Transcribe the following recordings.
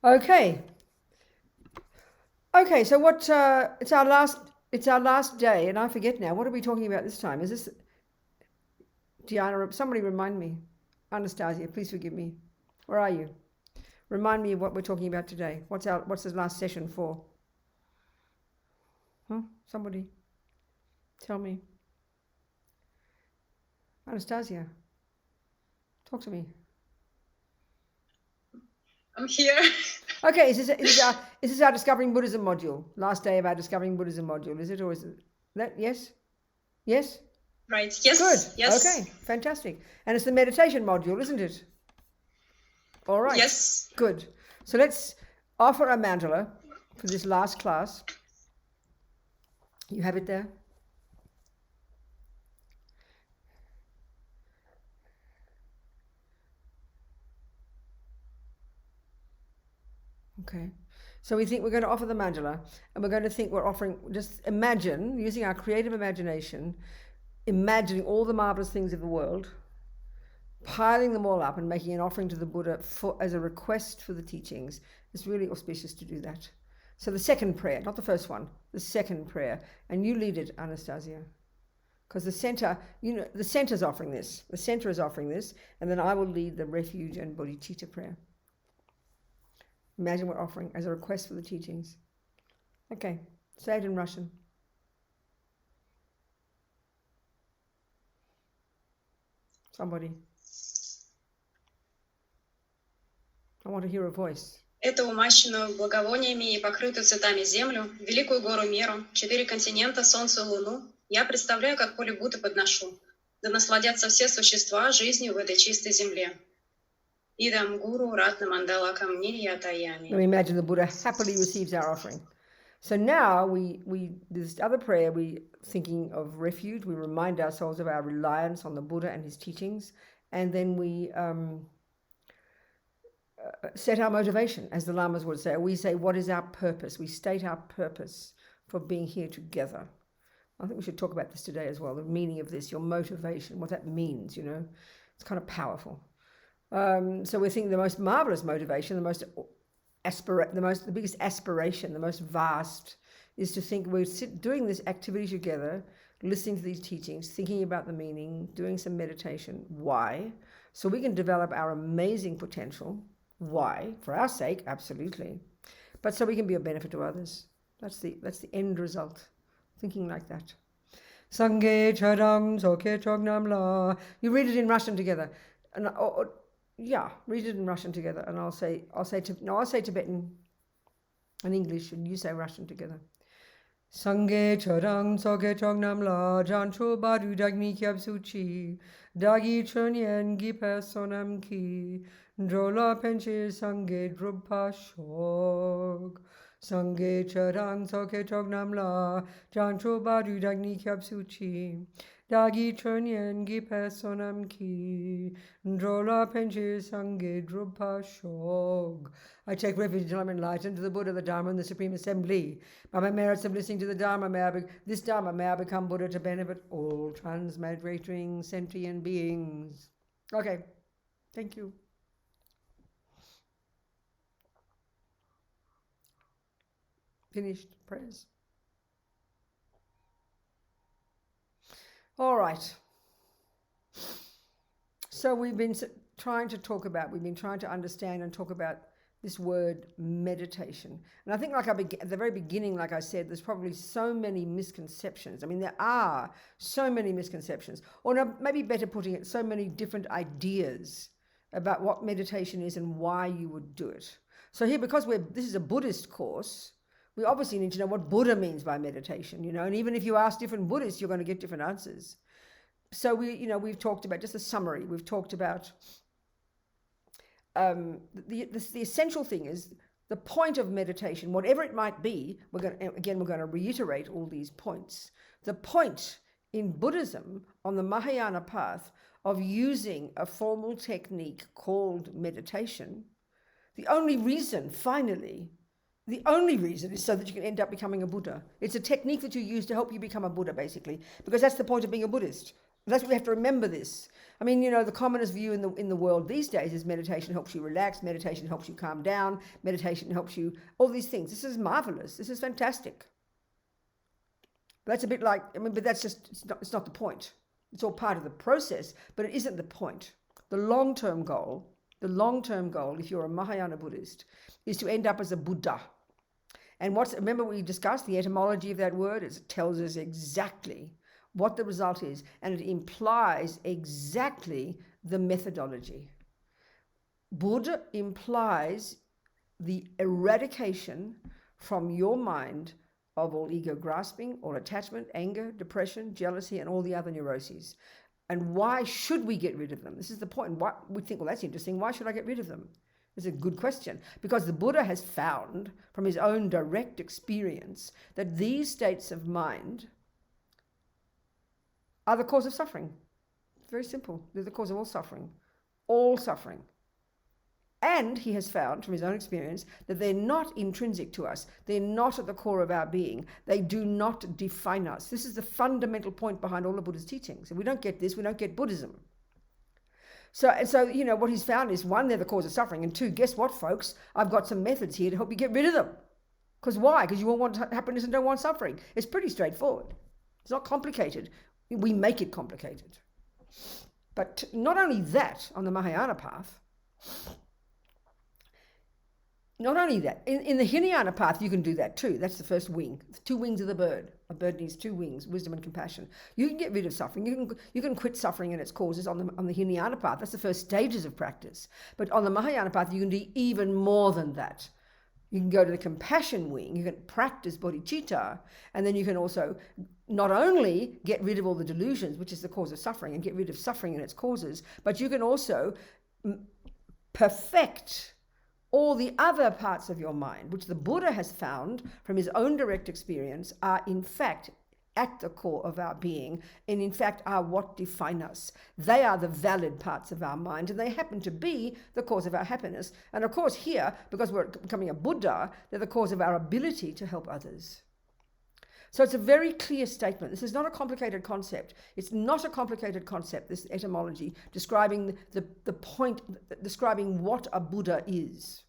Okay. Okay, so what it's our last day, and I forget now. What are we talking about this time? Is this Diana? Somebody remind me. Anastasia, please forgive me. Where are you? Remind me of what we're talking about today. What's the last session for? Huh? Somebody tell me. Anastasia, talk to me. I'm here. Okay, is this our Discovering Buddhism module? Last day of our Discovering Buddhism module, is it, or is it that? Yes? Yes? Right. Yes. Good. Yes. Okay, fantastic. And it's the meditation module, isn't it? All right. Yes. Good. So let's offer a mandala for this last class. You have it there? Okay. So we think we're going to offer the mandala, and we're going to think we're offering, just imagine, using our creative imagination, imagining all the marvelous things of the world, piling them all up and making an offering to the Buddha as a request for the teachings. It's really auspicious to do that. So the second prayer, not the first one, the second prayer, and you lead it, Anastasia, because the center, the center is offering this. The center is offering this, and then I will lead the refuge and bodhicitta prayer. Imagine we're offering as a request for the teachings. Okay, say it in Russian. Somebody. I want to hear a voice. Эту умащенную благовониями и покрытую цветами землю, великую гору Меру, 4 континента, солнце и луну, я представляю, как поле Будды подношу. Да насладятся все существа жизнью в этой чистой земле. Идам гуру ратна мандала ко мне ятаями. We imagine the Buddha happily receives our offering. So now this other prayer, we thinking of refuge, we remind ourselves of our reliance on the Buddha and his teachings, and then we set our motivation, as the Lamas would say. We say, what is our purpose? We state our purpose for being here together. I think we should talk about this today as well, the meaning of this, your motivation, what that means, It's kind of powerful. So we think the most marvelous motivation, the biggest aspiration, the most vast, is to think we're doing this activity together, listening to these teachings, thinking about the meaning, doing some meditation. Why? So we can develop our amazing potential. Why? For our sake, absolutely. But so we can be of benefit to others. That's the end result. Thinking like that. Sangye charang soke chognam la. You read it in Russian together. And read it in Russian together, and I'll say Tibetan and English, and you say Russian together. Sangye charang soke chognam la jancho badu dagni kyab suchi dagi chunyen gi personam ki drola penche sangye drupa shog. Sangye charang soke chognam la jancho badu dagni kyab suchi dagi chunyen gi personam ki drola penche sangye drupa shog. I take refuge until I'm enlightened to the Buddha, the Dharma, and the Supreme Assembly. By my merits of listening to the Dharma, may I become Buddha to benefit all transmigrating sentient beings. Okay, thank you. Finished prayers. All right. So we've been trying to understand and talk about this word meditation. And I think at the very beginning, like I said, there's probably so many misconceptions. I mean, there are so many misconceptions, or no, maybe better putting it, so many different ideas about what meditation is and why you would do it. So here, because this is a Buddhist course, we obviously need to know what Buddha means by meditation, and even if you ask different Buddhists, you're going to get different answers. So we've talked about, just a summary, we've talked about the essential thing is the point of meditation, whatever it might be. We're going to reiterate all these points. The point in Buddhism on the Mahayana path of using a formal technique called meditation, the only reason is so that you can end up becoming a Buddha. It's a technique that you use to help you become a Buddha, basically, because that's the point of being a Buddhist. That's what we have to remember this. I mean, the commonest view in the world these days is meditation helps you relax, meditation helps you calm down, meditation helps you, all these things. This is marvelous. This is fantastic. But that's a bit like, but that's just, it's not the point. It's all part of the process, but it isn't the point. The long-term goal, if you're a Mahayana Buddhist, is to end up as a Buddha. And remember we discussed the etymology of that word? It tells us exactly what the result is, and it implies exactly the methodology. Buddha implies the eradication from your mind of all ego grasping, all attachment, anger, depression, jealousy, and all the other neuroses. And why should we get rid of them? This is the point. Why, we think, well, that's interesting. Why should I get rid of them? It's a good question. Because the Buddha has found from his own direct experience that these states of mind are the cause of suffering. Very simple. They're the cause of all suffering. All suffering. And he has found from his own experience that they're not intrinsic to us. They're not at the core of our being. They do not define us. This is the fundamental point behind all the Buddha's teachings. If we don't get this, we don't get Buddhism. So what he's found is, one, they're the cause of suffering, and two, guess what, folks? I've got some methods here to help you get rid of them. Because why? Because you want happiness and don't want suffering. It's pretty straightforward. It's not complicated. We make it complicated. But not only that, on the Mahayana path, not only that, in the Hinayana path, you can do that too. That's the first wing, the two wings of the bird. A bird needs two wings, wisdom and compassion. You can get rid of suffering. You can quit suffering and its causes on the Hinayana path. That's the first stages of practice. But on the Mahayana path, you can do even more than that. You can go to the compassion wing, you can practice bodhicitta, and then you can also not only get rid of all the delusions, which is the cause of suffering, and get rid of suffering and its causes, but you can also perfect all the other parts of your mind, which the Buddha has found from his own direct experience are in fact at the core of our being, and in fact are what define us. They are the valid parts of our mind, and they happen to be the cause of our happiness. And of course here, because we're becoming a Buddha, they're the cause of our ability to help others. So it's a very clear statement. This is not a complicated concept. It's not a complicated concept, this etymology, describing the point, describing what a Buddha is.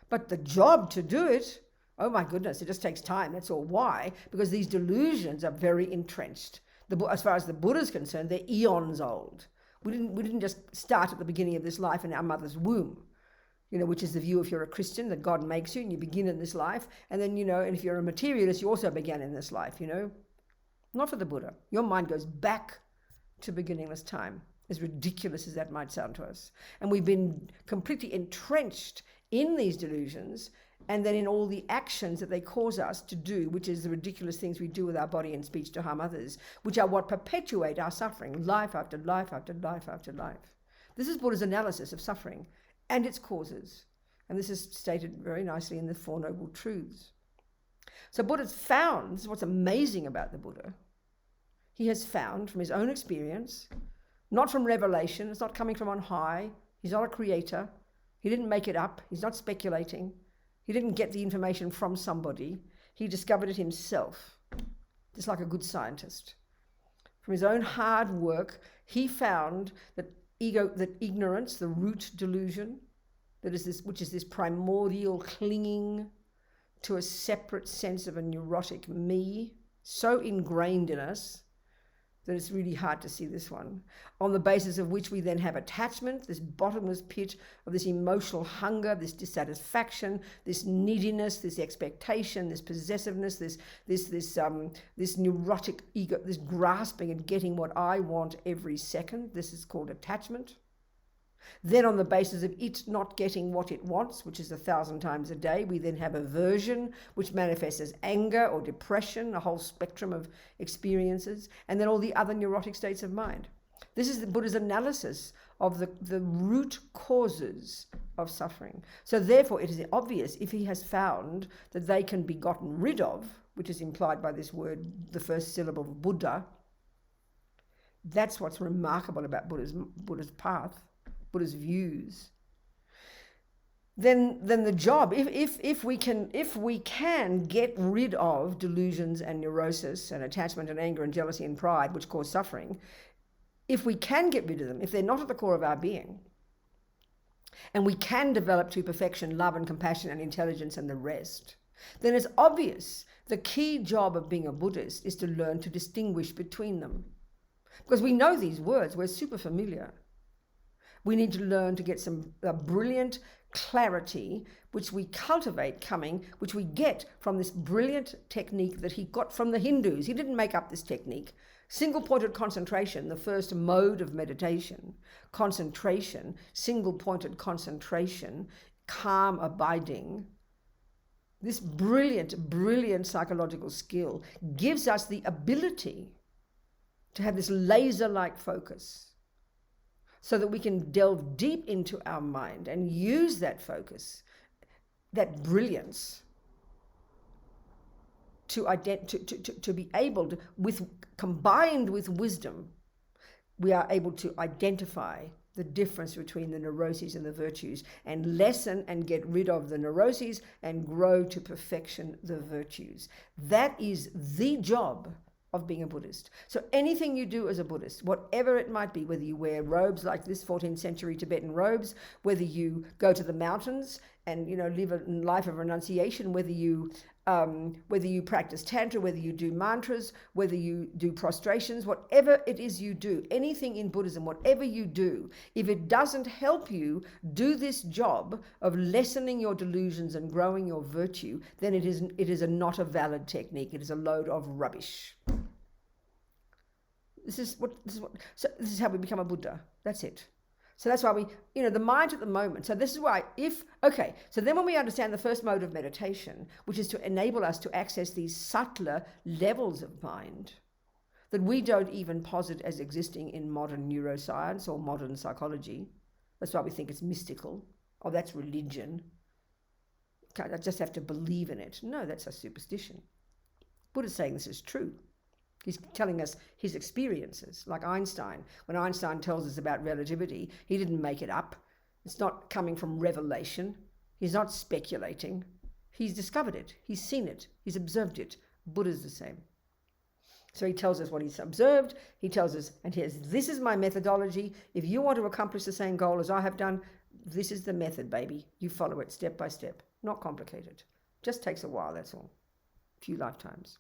But the job to do it, oh my goodness, it just takes time. That's all. Why? Because these delusions are very entrenched. As far as the Buddha is concerned, they're eons old. We didn't just start at the beginning of this life in our mother's womb, which is the view if you're a Christian, that God makes you and you begin in this life. And then, and if you're a materialist, you also began in this life, Not for the Buddha. Your mind goes back to beginningless time, as ridiculous as that might sound to us. And we've been completely entrenched in these delusions, and then in all the actions that they cause us to do, which is the ridiculous things we do with our body and speech to harm others, which are what perpetuate our suffering, life after life after life after life. This is Buddha's analysis of suffering and its causes. And this is stated very nicely in the Four Noble Truths. So Buddha's found, this is what's amazing about the Buddha, he has found from his own experience, not from revelation, it's not coming from on high, he's not a creator, he didn't make it up, he's not speculating, he didn't get the information from somebody, he discovered it himself, just like a good scientist. From his own hard work, he found that ignorance, the root delusion, which is this primordial clinging to a separate sense of a neurotic me, so ingrained in us that it's really hard to see this one, on the basis of which we then have attachment, this bottomless pit of this emotional hunger, this dissatisfaction, this neediness, this expectation, this possessiveness, this neurotic ego, this grasping and getting what I want every second. This is called attachment. Then on the basis of it not getting what it wants, which is 1,000 times a day, we then have aversion, which manifests as anger or depression, a whole spectrum of experiences, and then all the other neurotic states of mind. This is the Buddha's analysis of the root causes of suffering. So therefore it is obvious, if he has found that they can be gotten rid of, which is implied by this word, the first syllable of Buddha, that's what's remarkable about Buddha's path, Buddha's views. Then the job, if we can get rid of delusions and neurosis and attachment and anger and jealousy and pride, which cause suffering, if we can get rid of them, if they're not at the core of our being, and we can develop to perfection love and compassion and intelligence and the rest, then it's obvious the key job of being a Buddhist is to learn to distinguish between them. Because we know these words, we're super familiar. We need to learn to get some brilliant clarity, which we cultivate which we get from this brilliant technique that he got from the Hindus. He didn't make up this technique. Single-pointed concentration, the first mode of meditation. Concentration, single-pointed concentration, calm abiding. This brilliant, brilliant psychological skill gives us the ability to have this laser-like focus so that we can delve deep into our mind and use that focus, that brilliance, to be able to, combined with wisdom, we are able to identify the difference between the neuroses and the virtues, and lessen and get rid of the neuroses and grow to perfection the virtues. That is the job of being a Buddhist. So anything you do as a Buddhist, whatever it might be, whether you wear robes like this 14th century Tibetan robes, whether you go to the mountains and live a life of renunciation, whether you practice tantra, whether you do mantras, whether you do prostrations, whatever it is you do, anything in Buddhism, whatever you do, if it doesn't help you do this job of lessening your delusions and growing your virtue, then it is not a valid technique. It is a load of rubbish. This is how we become a Buddha. That's it. So that's why we, the mind at the moment. So this is why so then when we understand the first mode of meditation, which is to enable us to access these subtler levels of mind that we don't even posit as existing in modern neuroscience or modern psychology. That's why we think it's mystical, or that's religion. I just have to believe in it. No, that's a superstition. Buddha's saying this is true. He's telling us his experiences, like Einstein. When Einstein tells us about relativity, he didn't make it up. It's not coming from revelation. He's not speculating. He's discovered it. He's seen it. He's observed it. Buddha's the same. So he tells us what he's observed. He tells us, and this is my methodology. If you want to accomplish the same goal as I have done, this is the method, baby. You follow it step by step. Not complicated. Just takes a while, that's all. A few lifetimes.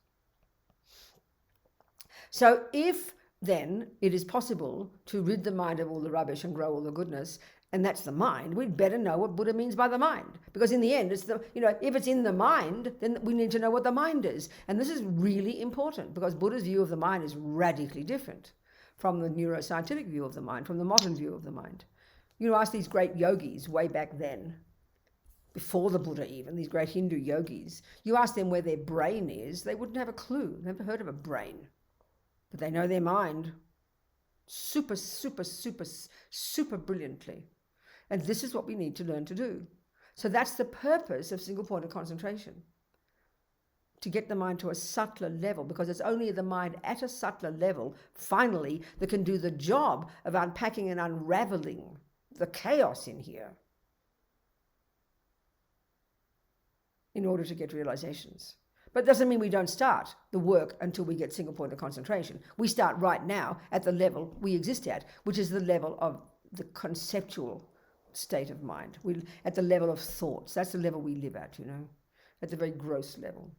So if then it is possible to rid the mind of all the rubbish and grow all the goodness, and that's the mind, we'd better know what Buddha means by the mind. Because in the end, it's if it's in the mind, then we need to know what the mind is. And this is really important because Buddha's view of the mind is radically different from the neuroscientific view of the mind, from the modern view of the mind. Ask these great yogis way back then, before the Buddha even, these great Hindu yogis, you ask them where their brain is, they wouldn't have a clue. Never heard of a brain. But they know their mind super, super, super, super brilliantly. And this is what we need to learn to do. So that's the purpose of single-pointed concentration, to get the mind to a subtler level, because it's only the mind at a subtler level, finally, that can do the job of unpacking and unraveling the chaos in here in order to get realizations. But it doesn't mean we don't start the work until we get single-pointed concentration. We start right now at the level we exist at, which is the level of the conceptual state of mind. At the level of thoughts. That's the level we live at, at the very gross level.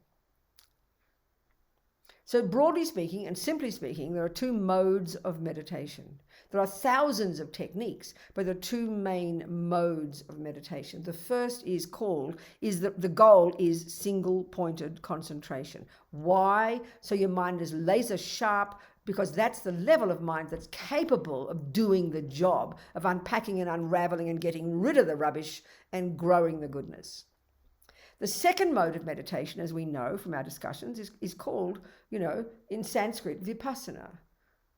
So broadly speaking and simply speaking, there are two modes of meditation. There are thousands of techniques, but there are two main modes of meditation. The first is the goal is single-pointed concentration. Why? So your mind is laser sharp, because that's the level of mind that's capable of doing the job of unpacking and unraveling and getting rid of the rubbish and growing the goodness. The second mode of meditation, as we know from our discussions, is called, in Sanskrit, Vipassana.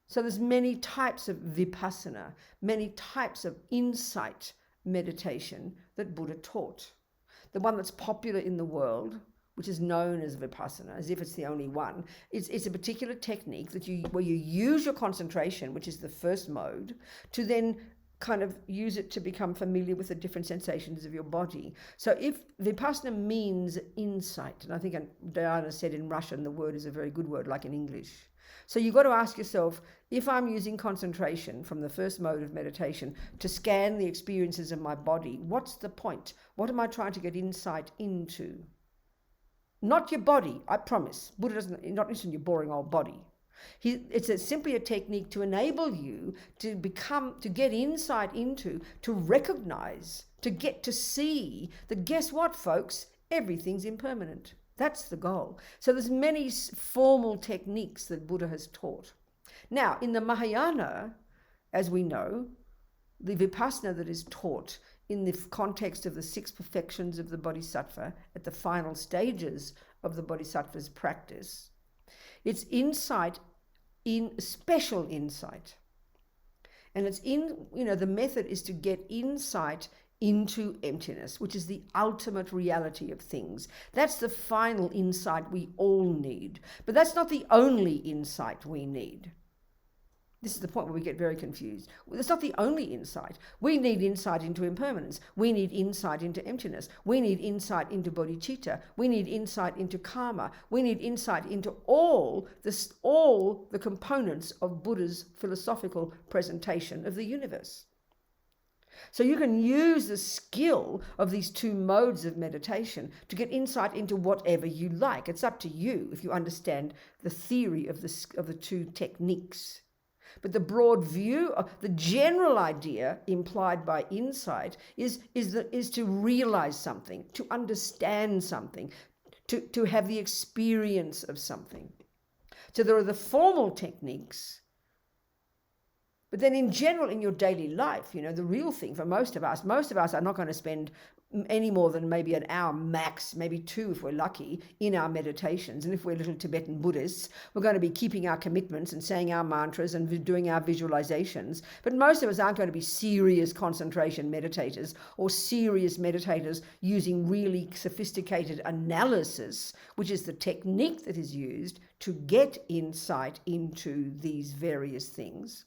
So there's many types of Vipassana, many types of insight meditation that Buddha taught. The one that's popular in the world, which is known as Vipassana, as if it's the only one, it's a particular technique where you use your concentration, which is the first mode, to then kind of use it to become familiar with the different sensations of your body. So if Vipassana means insight, and I think Diana said in Russian the word is a very good word, like in English. So you've got to ask yourself, if I'm using concentration from the first mode of meditation to scan the experiences of my body, what's the point? What am I trying to get insight into? Not your body, I promise. Buddha doesn't, not interested in your boring old body. It's simply a technique to enable you to get insight into, to recognize, to get to see that, guess what, folks? Everything's impermanent. That's the goal. So there's many formal techniques that Buddha has taught. Now, in the Mahayana, as we know, the Vipassana that is taught in the context of the 6 perfections of the Bodhisattva at the final stages of the Bodhisattva's practice, it's insight, in special insight. And it's the method is to get insight into emptiness, which is the ultimate reality of things. That's the final insight we all need. But that's not the only insight we need. This is the point where we get very confused. It's not the only insight. We need insight into impermanence. We need insight into emptiness. We need insight into bodhicitta. We need insight into karma. We need insight into all the components of Buddha's philosophical presentation of the universe. So you can use the skill of these 2 modes of meditation to get insight into whatever you like. It's up to you if you understand the theory of the 2 techniques. But the broad view, the general idea implied by insight is to realize something, to understand something, to have the experience of something. So there are the formal techniques. But then in general, in your daily life, the real thing for most of us are not going to spend any more than maybe an hour max, maybe 2 if we're lucky, in our meditations. And if we're little Tibetan Buddhists, we're going to be keeping our commitments and saying our mantras and doing our visualizations. But most of us aren't going to be serious concentration meditators or serious meditators using really sophisticated analysis, which is the technique that is used to get insight into these various things.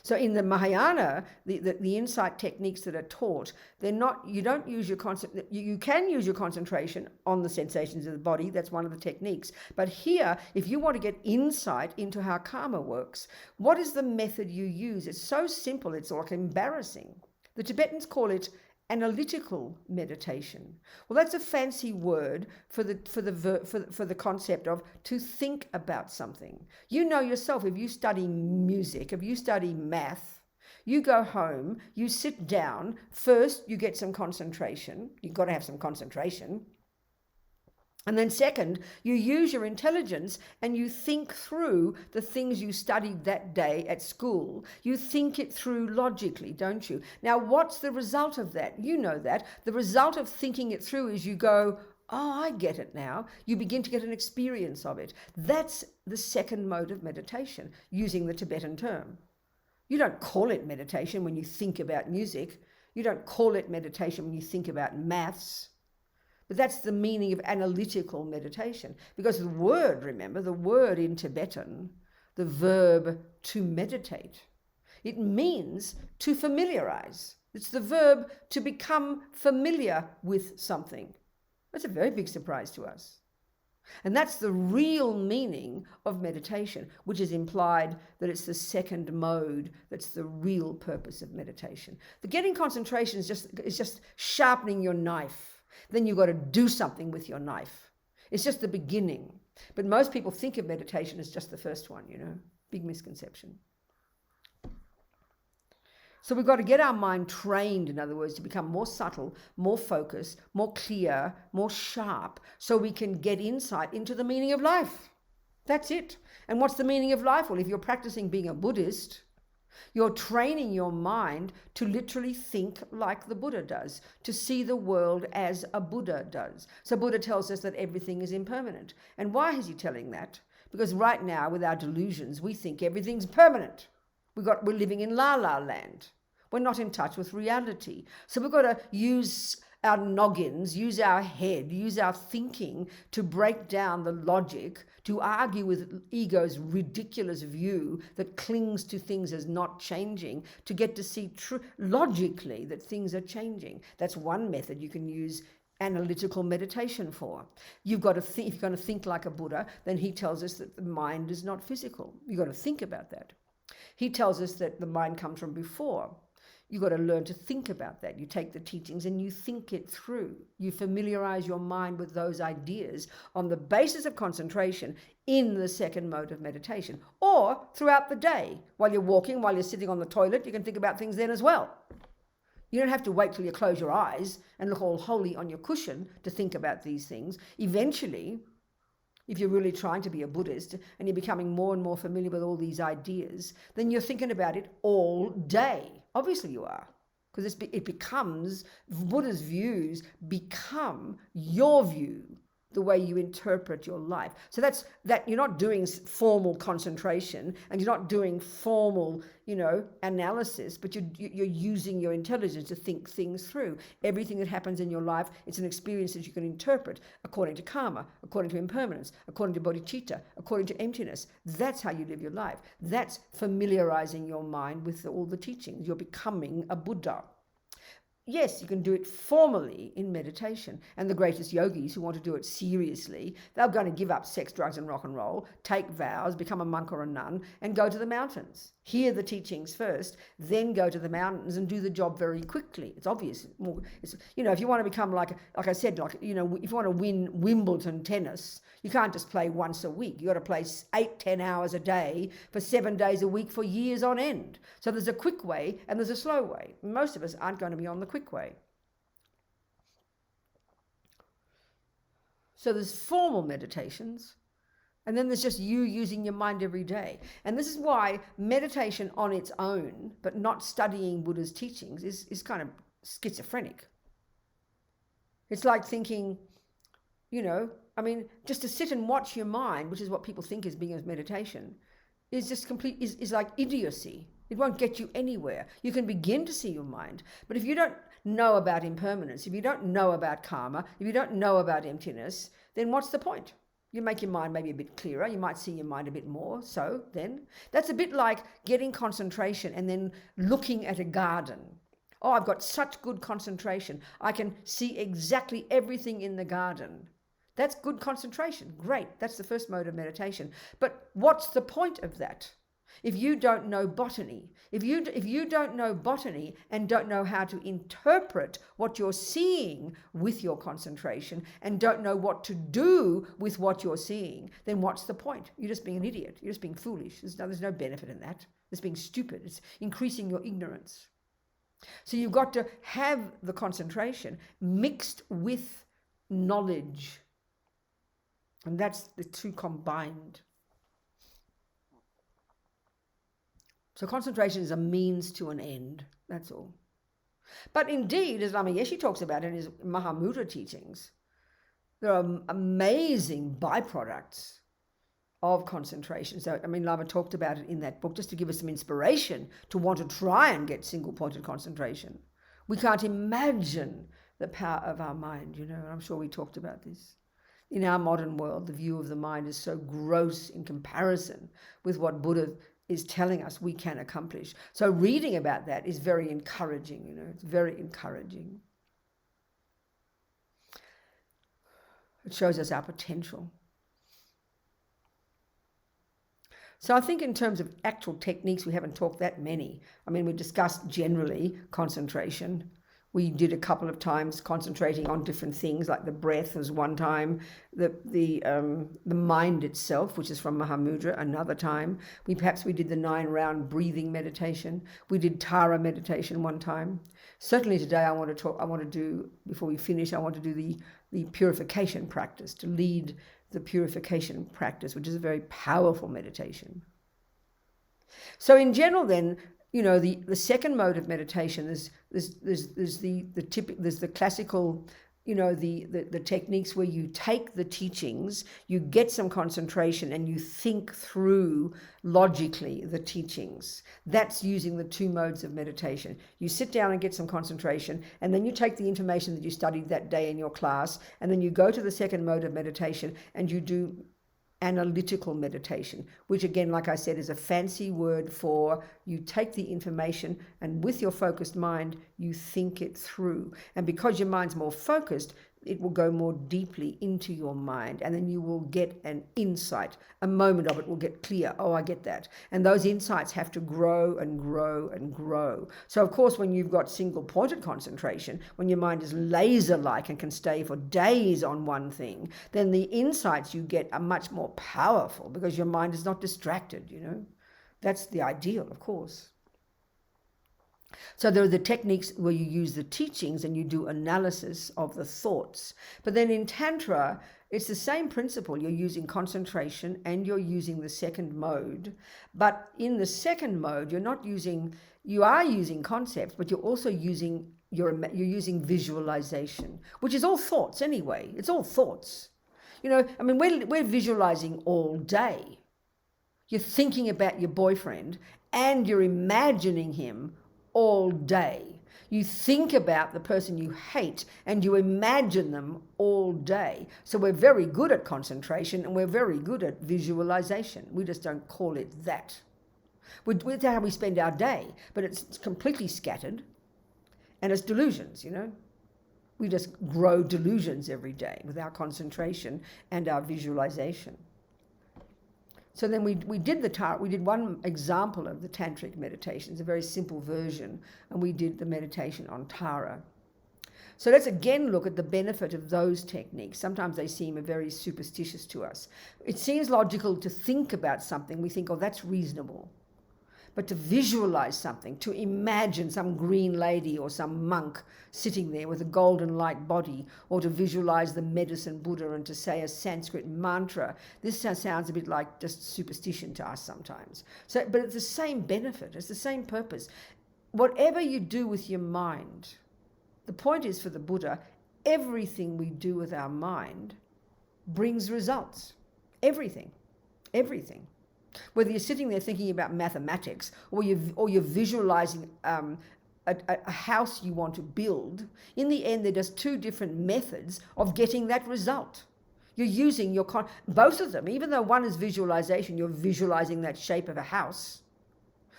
So in the Mahayana, the insight techniques that are taught, you can use your concentration on the sensations of the body. That's one of the techniques. But here, if you want to get insight into how karma works, what is the method you use? It's so simple, it's like embarrassing. The Tibetans call it analytical meditation. Well, that's a fancy word for the concept of to think about something. You know yourself, if you study music, if you study math, you go home, you sit down, first you get some concentration. You've got to have some concentration. And then second, you use your intelligence and you think through the things you studied that day at school. You think it through logically, don't you? Now, what's the result of that? You know that. The result of thinking it through is you go, oh, I get it now. You begin to get an experience of it. That's the second mode of meditation, using the Tibetan term. You don't call it meditation when you think about music. You don't call it meditation when you think about maths. But that's the meaning of analytical meditation. Because the word, remember, the word in Tibetan, the verb to meditate, it means to familiarize. It's the verb to become familiar with something. That's a very big surprise to us. And that's the real meaning of meditation, which is implied that it's the second mode that's the real purpose of meditation. The getting concentration is just sharpening your knife. Then you've got to do something with your knife. It's just the beginning. But most people think of meditation as just the first one, big misconception. So we've got to get our mind trained, in other words, to become more subtle, more focused, more clear, more sharp, so we can get insight into the meaning of life. That's it. And what's the meaning of life? Well, if you're practicing being a Buddhist, you're training your mind to literally think like the Buddha does, to see the world as a Buddha does. So Buddha tells us that everything is impermanent. And why is he telling that? Because right now, with our delusions, we think everything's permanent. We're living in la-la land. We're not in touch with reality. So we've got to use our noggins, use our head, use our thinking to break down the logic, to argue with ego's ridiculous view that clings to things as not changing, to get to see logically that things are changing. That's one method you can use analytical meditation for. You've got to think, if you're going to think like a Buddha, then he tells us that the mind is not physical. You've got to think about that. He tells us that the mind comes from before. You've got to learn to think about that. You take the teachings and you think it through. You familiarize your mind with those ideas on the basis of concentration in the second mode of meditation. Or throughout the day, while you're walking, while you're sitting on the toilet, you can think about things then as well. You don't have to wait till you close your eyes and look all holy on your cushion to think about these things. Eventually, if you're really trying to be a Buddhist and you're becoming more and more familiar with all these ideas, then you're thinking about it all day. Obviously you are, because it becomes, Buddha's views become your view, the way you interpret your life. So that's that. You're not doing formal concentration and you're not doing formal, analysis, but you're using your intelligence to think things through. Everything that happens in your life, it's an experience that you can interpret according to karma, according to impermanence, according to bodhicitta, according to emptiness. That's how you live your life. That's familiarizing your mind with all the teachings. You're becoming a Buddha. Yes, you can do it formally in meditation. And the greatest yogis who want to do it seriously, they're going to give up sex, drugs, and rock and roll, take vows, become a monk or a nun, and go to the mountains. Hear the teachings first, then go to the mountains and do the job very quickly. It's obvious. If you want to become like I said, if you want to win Wimbledon tennis, you can't just play once a week. You got to play 8-10 hours a day for 7 days a week for years on end. So there's a quick way and there's a slow way. Most of us aren't going to be on the quick way. So there's formal meditations, and then there's just you using your mind every day. And this is why meditation on its own, but not studying Buddha's teachings, is kind of schizophrenic. It's like thinking, just to sit and watch your mind, which is what people think is being as meditation, is just is like idiocy. It won't get you anywhere. You can begin to see your mind, but if you don't know about impermanence, if you don't know about karma, if you don't know about emptiness, then what's the point? You make your mind maybe a bit clearer. You might see your mind a bit more. So then that's a bit like getting concentration and then looking at a garden. Oh, I've got such good concentration. I can see exactly everything in the garden. That's good concentration. Great. That's the first mode of meditation. But what's the point of that? If you don't know botany, if you don't know botany and don't know how to interpret what you're seeing with your concentration and don't know what to do with what you're seeing, then what's the point? You're just being an idiot. You're just being foolish. There's no benefit in that. It's being stupid. It's increasing your ignorance. So you've got to have the concentration mixed with knowledge. And that's the two combined. So concentration is a means to an end, that's all. But indeed, as Lama Yeshe talks about in his Mahamudra teachings, there are amazing byproducts of concentration. So, Lama talked about it in that book just to give us some inspiration to want to try and get single-pointed concentration. We can't imagine the power of our mind, and I'm sure we talked about this. In our modern world, the view of the mind is so gross in comparison with what Buddha is telling us we can accomplish. So reading about that is very encouraging, it's very encouraging. It shows us our potential. So I think in terms of actual techniques, we haven't talked that many. We discussed generally concentration. We did a couple of times concentrating on different things, like the breath was one time, the mind itself, which is from Mahamudra, another time. We did the 9-round breathing meditation. We did Tara meditation one time. Certainly today I want to do, before we finish, I want to do the purification practice, to lead the purification practice, which is a very powerful meditation. So in general then, the second mode of meditation is there's the classical, the techniques where you take the teachings, you get some concentration and you think through logically the teachings. That's using the 2 modes of meditation. You sit down and get some concentration, and then you take the information that you studied that day in your class, and then you go to the second mode of meditation and you do analytical meditation, which again, like I said, is a fancy word for you take the information and with your focused mind, you think it through. And because your mind's more focused, it will go more deeply into your mind, and then you will get an insight. A moment of it will get clear. Oh, I get that. And those insights have to grow and grow and grow. So, of course, when you've got single-pointed concentration, when your mind is laser-like and can stay for days on one thing, then the insights you get are much more powerful because your mind is not distracted, you know. That's the ideal, of course. So there are the techniques where you use the teachings and you do analysis of the thoughts. But then in Tantra, it's the same principle. You're using concentration and you're using the second mode. But in the second mode, you are using concepts, but you're also using you're using visualization, which is all thoughts anyway. It's all thoughts. You know, I mean, we're visualizing all day. You're thinking about your boyfriend and you're imagining him all day. You think about the person you hate and you imagine them all day. So we're very good at concentration and we're very good at visualization. We just don't call it that. That's how we spend our day, but it's completely scattered and it's delusions, you know. We just grow delusions every day with our concentration and our visualization. So then we did one example of the tantric meditation. It's a very simple version, and we did the meditation on Tara. So let's again look at the benefit of those techniques. Sometimes they seem very superstitious to us. It seems logical to think about something. We think, oh, that's reasonable. But to visualize something, to imagine some green lady or some monk sitting there with a golden light body, or to visualize the medicine Buddha and to say a Sanskrit mantra, this sounds a bit like just superstition to us sometimes. So, but it's the same benefit, it's the same purpose. Whatever you do with your mind, the point is for the Buddha, everything we do with our mind brings results. Everything. Whether you're sitting there thinking about mathematics or you're visualizing a house you want to build, in the end they're just two different methods of getting that result. You're using both of them, even though one is visualization, you're visualizing that shape of a house,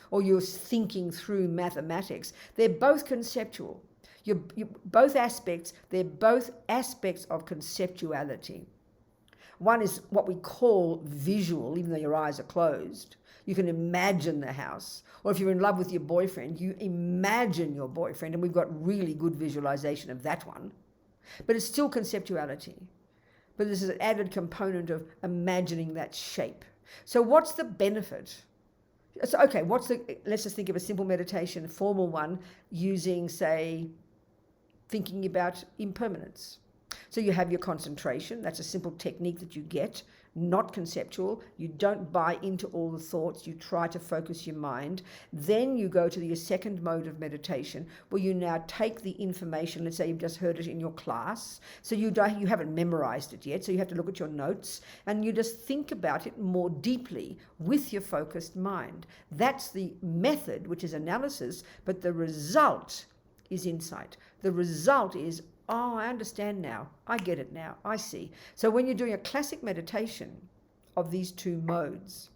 or you're thinking through mathematics. They're both conceptual. Both aspects of conceptuality. One is what we call visual, even though your eyes are closed. You can imagine the house. Or if you're in love with your boyfriend, you imagine your boyfriend, and we've got really good visualization of that one. But it's still conceptuality. But there's an added component of imagining that shape. So what's the benefit? So, okay, let's just think of a simple meditation, a formal one, using, say, thinking about impermanence. So you have your concentration. That's a simple technique that you get, not conceptual. You don't buy into all the thoughts. You try to focus your mind. Then you go to your second mode of meditation, where you now take the information. Let's say you've just heard it in your class. So you haven't memorized it yet. So you have to look at your notes and you just think about it more deeply with your focused mind. That's the method, which is analysis, but the result is insight. The result is, oh, I understand now. I get it now. I see. So when you're doing a classic meditation of these two modes,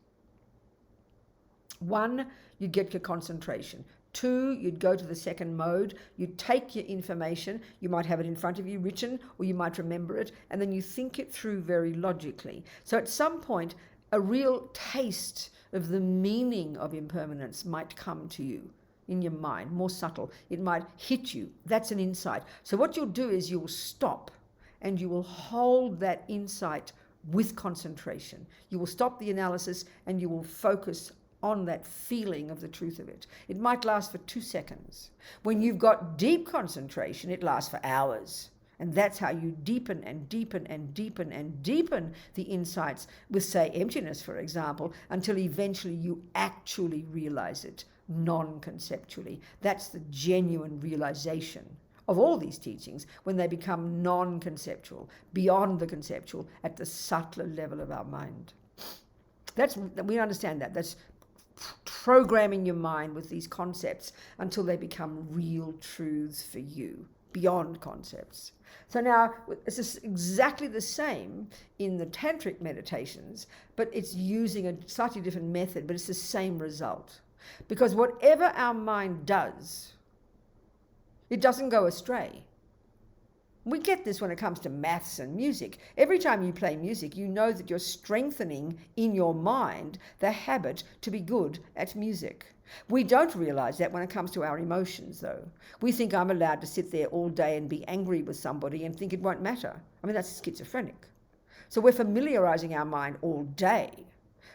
one, you'd get your concentration. Two, you'd go to the second mode. You'd take your information. You might have it in front of you written, or you might remember it, and then you think it through very logically. So at some point, a real taste of the meaning of impermanence might come to you in your mind, more subtle. It might hit you. That's an insight. So what you'll do is you will stop and you will hold that insight with concentration. You will stop the analysis and you will focus on that feeling of the truth of it. It might last for 2 seconds. When you've got deep concentration, it lasts for hours. And that's how you deepen and deepen and deepen and deepen the insights with, say, emptiness, for example, until eventually you actually realize it non-conceptually. That's the genuine realization of all these teachings, when they become non-conceptual, beyond the conceptual, at the subtler level of our mind. We understand that. That's programming your mind with these concepts until they become real truths for you, beyond concepts. So now it's exactly the same in the tantric meditations, but it's using a slightly different method, but it's the same result. Because whatever our mind does, it doesn't go astray. We get this when it comes to maths and music. Every time you play music, you know that you're strengthening in your mind the habit to be good at music. We don't realize that when it comes to our emotions, though. We think I'm allowed to sit there all day and be angry with somebody and think it won't matter. I mean, that's schizophrenic. So we're familiarizing our mind all day.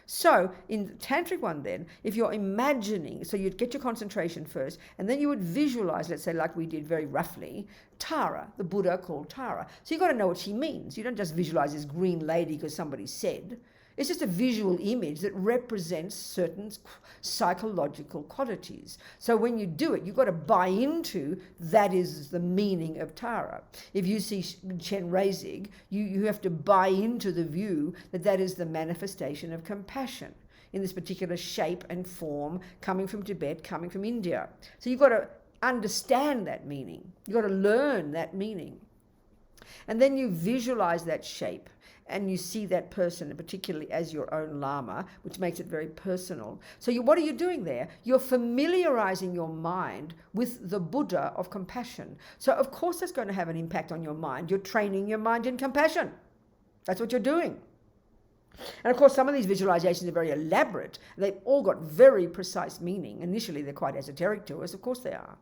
So in the tantric one then, if you're imagining, so you'd get your concentration first, and then you would visualize, let's say like we did very roughly, Tara, the Buddha called Tara. So you've got to know what she means. You don't just visualize this green lady because somebody said. It's just a visual image that represents certain psychological qualities. So when you do it, you've got to buy into that is the meaning of Tara. If you see Chen Reizig, you have to buy into the view that that is the manifestation of compassion in this particular shape and form, coming from Tibet, coming from India. So you've got to understand that meaning. You've got to learn that meaning. And then you visualize that shape. And you see that person, particularly as your own Lama, which makes it very personal. So what are you doing there? You're familiarizing your mind with the Buddha of compassion. So of course that's going to have an impact on your mind. You're training your mind in compassion. That's what you're doing. And of course some of these visualizations are very elaborate. They've all got very precise meaning. Initially they're quite esoteric to us. Of course they are.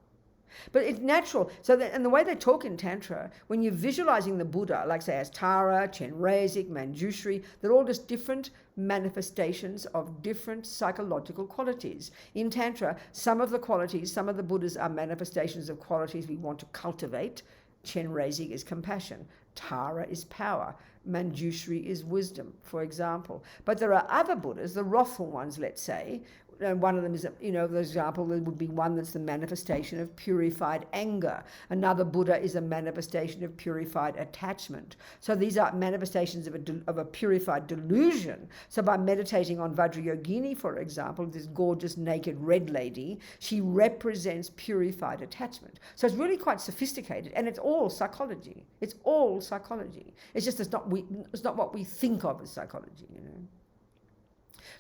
But it's natural. So and the way they talk in Tantra, when you're visualizing the Buddha, like say as Tara, Chen Reizig, Manjushri, they're all just different manifestations of different psychological qualities. In Tantra, some of the qualities, some of the Buddhas are manifestations of qualities we want to cultivate. Chen Reizig is compassion. Tara is power. Manjushri is wisdom, for example. But there are other Buddhas, the wrathful ones, let's say. And one of them is, for example, there would be one that's the manifestation of purified anger. Another Buddha is a manifestation of purified attachment. So these are manifestations of a purified delusion. So by meditating on Vajrayogini, for example, this gorgeous naked red lady, she represents purified attachment. So it's really quite sophisticated, and it's all psychology. It's all psychology. It's just it's not what we think of as psychology,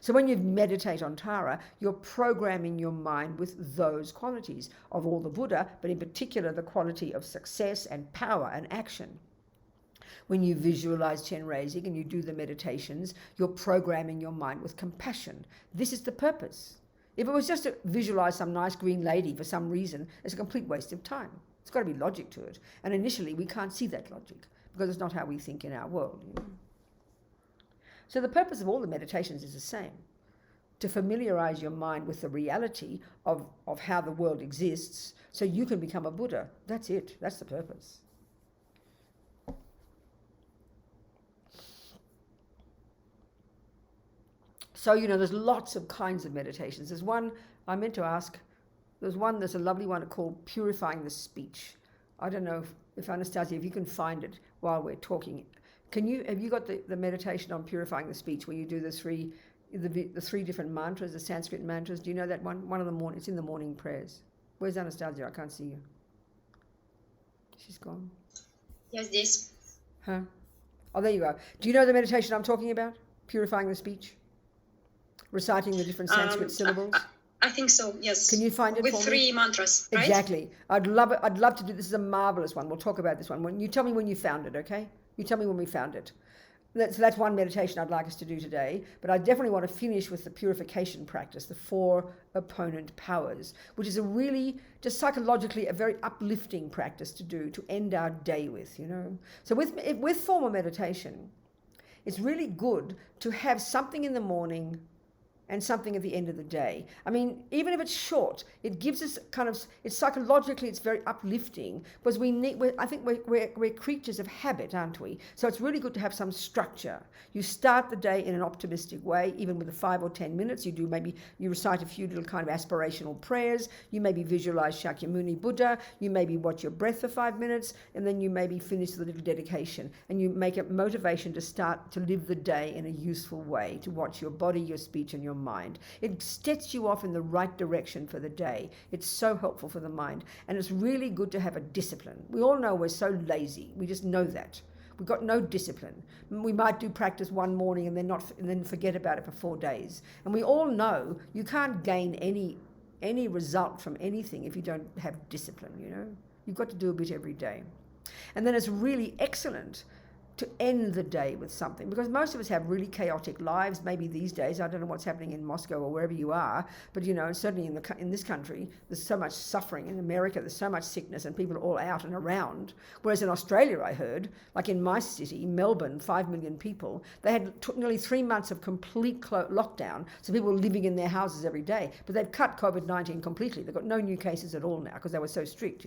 So when you meditate on Tara, you're programming your mind with those qualities of all the Buddha, but in particular the quality of success and power and action. When you visualize Chen Reizig and you do the meditations, you're programming your mind with compassion. This is the purpose. If it was just to visualize some nice green lady for some reason, it's a complete waste of time. It's got to be logic to it. And initially we can't see that logic because it's not how we think in our world. So the purpose of all the meditations is the same, to familiarize your mind with the reality of how the world exists so you can become a Buddha. That's it. That's the purpose. So, there's lots of kinds of meditations. There's one, I meant to ask, there's a lovely one called Purifying the Speech. I don't know if Anastasia, if you can find it while we're talking. Have you got the meditation on purifying the speech where you do the three different mantras, the Sanskrit mantras? Do you know that one? One of the morning, it's in the morning prayers. Where's Anastasia? I can't see you. She's gone. Я здесь. Huh? Oh, there you go. Do you know the meditation I'm talking about? Purifying the speech? Reciting the different Sanskrit syllables? I think so, yes. Can you find it with for me? 3 mantras, right? Exactly. I'd love to do this. Is a marvelous one. We'll talk about this one. You tell me when you found it, okay? You tell me when we found it. So that's one meditation I'd like us to do today, but I definitely want to finish with the purification practice, the 4 opponent powers, which is a really, just psychologically, a very uplifting practice to do, to end our day with, So with formal meditation, it's really good to have something in the morning and something at the end of the day. I mean, even if it's short, it gives us it's psychologically, it's very uplifting because I think we're creatures of habit, aren't we? So it's really good to have some structure. You start the day in an optimistic way, even with the 5 or 10 minutes. You recite a few little kind of aspirational prayers. You maybe visualize Shakyamuni Buddha. You maybe watch your breath for 5 minutes, and then you maybe finish with a little dedication. And you make a motivation to start to live the day in a useful way, to watch your body, your speech, and your mind. It sets you off in the right direction for the day. It's so helpful for the mind, and it's really good to have a discipline. We all know we're so lazy. We just know that. We've got no discipline. We might do practice one morning and then forget about it for 4 days. And we all know you can't gain any result from anything if you don't have discipline, You've got to do a bit every day. And then it's really excellent to end the day with something, because most of us have really chaotic lives. Maybe these days, I don't know what's happening in Moscow or wherever you are, but certainly in this country, there's so much suffering. In America, there's so much sickness and people are all out and around. Whereas in Australia, I heard, like in my city, Melbourne, 5 million people, they had nearly 3 months of complete lockdown, so people were living in their houses every day. But they've cut COVID-19 completely. They've got no new cases at all now because they were so strict,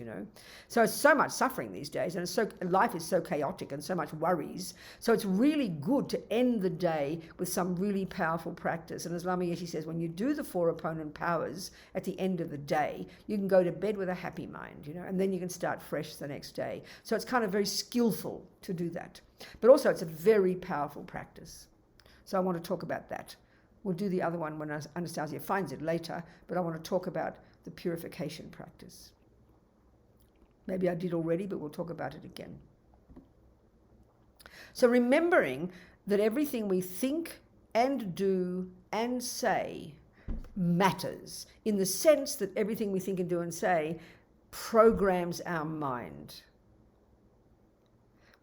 So it's so much suffering these days, and life is so chaotic and so much worry. So it's really good to end the day with some really powerful practice. And as Lama Yeshe says, when you do the 4 opponent powers at the end of the day, you can go to bed with a happy mind, and then you can start fresh the next day. So it's kind of very skillful to do that. But also it's a very powerful practice. So I want to talk about that. We'll do the other one when Anastasia finds it later, but I want to talk about the purification practice. Maybe I did already, but we'll talk about it again. So remembering that everything we think and do and say matters, in the sense that everything we think and do and say programs our mind.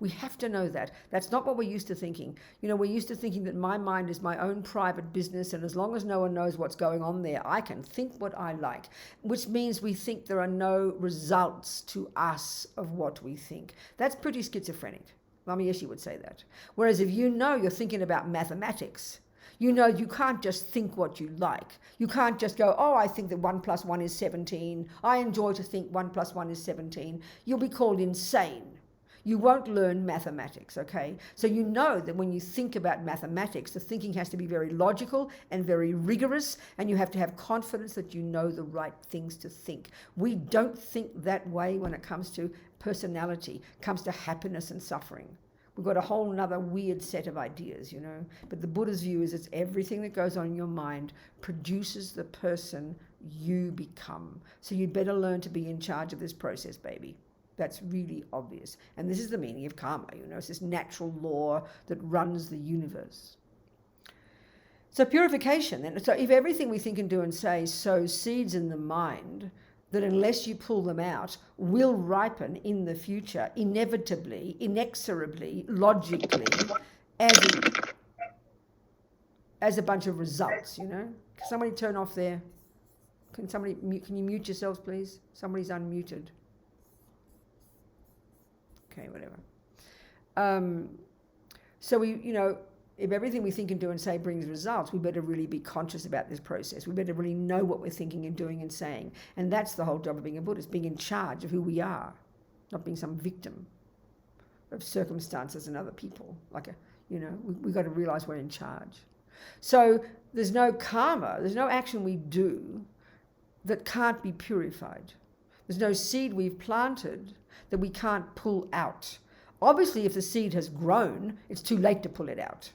We have to know that. That's not what we're used to thinking. We're used to thinking that my mind is my own private business, and as long as no one knows what's going on there, I can think what I like, which means we think there are no results to us of what we think. That's pretty schizophrenic. Lama Yeshe would say that. Whereas if you're thinking about mathematics, you can't just think what you like. You can't just go, I think that 1 + 1 is 17. I enjoy to think 1 + 1 is 17. You'll be called insane. You won't learn mathematics, okay? So that when you think about mathematics, the thinking has to be very logical and very rigorous, and you have to have confidence that you know the right things to think. We don't think that way when it comes to personality, comes to happiness and suffering. We've got a whole nother weird set of ideas, But the Buddha's view is it's everything that goes on in your mind produces the person you become. So you'd better learn to be in charge of this process, baby. That's really obvious. And this is the meaning of karma, It's this natural law that runs the universe. So purification, then. So if everything we think and do and say sows seeds in the mind that unless you pull them out, will ripen in the future, inevitably, inexorably, logically, as a bunch of results, Can somebody turn off there? Can you mute yourselves, please? Somebody's unmuted. Okay, whatever. So if everything we think and do and say brings results, we better really be conscious about this process. We better really know what we're thinking and doing and saying. And that's the whole job of being a Buddhist, being in charge of who we are, not being some victim of circumstances and other people. We've got to realize we're in charge. So there's no karma, there's no action we do that can't be purified. There's no seed we've planted that we can't pull out. Obviously, if the seed has grown, it's too late to pull it out.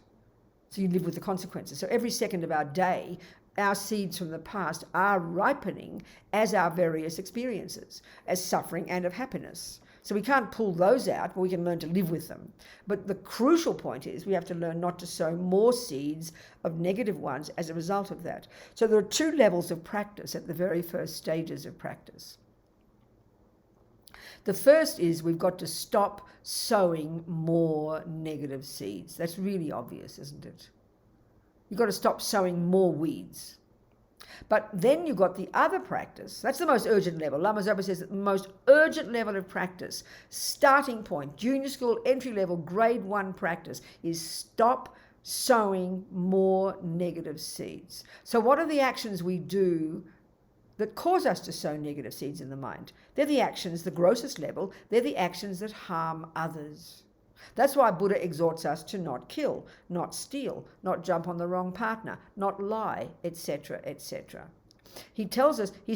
So you live with the consequences. So every second of our day, our seeds from the past are ripening as our various experiences, as suffering and of happiness. So we can't pull those out, but we can learn to live with them. But the crucial point is we have to learn not to sow more seeds of negative ones as a result of that. So there are 2 levels of practice at the very first stages of practice. The first is we've got to stop sowing more negative seeds. That's really obvious, isn't it? You've got to stop sowing more weeds. But then you've got the other practice. That's the most urgent level. Lama Zopa says that the most urgent level of practice, starting point, junior school, entry level, grade 1 practice, is stop sowing more negative seeds. So what are the actions we do that cause us to sow negative seeds in the mind? They're the actions, the grossest level, they're the actions that harm others. That's why Buddha exhorts us to not kill, not steal, not jump on the wrong partner, not lie, etc., etc. He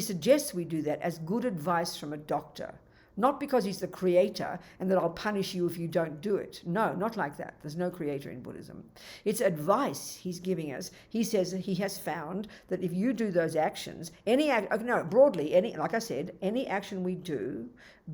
suggests we do that as good advice from a doctor, not because he's the creator and that I'll punish you if you don't do it. No, not like that. There's no creator in Buddhism. It's advice he's giving us. He says that he has found that if you do those actions, like I said, any action we do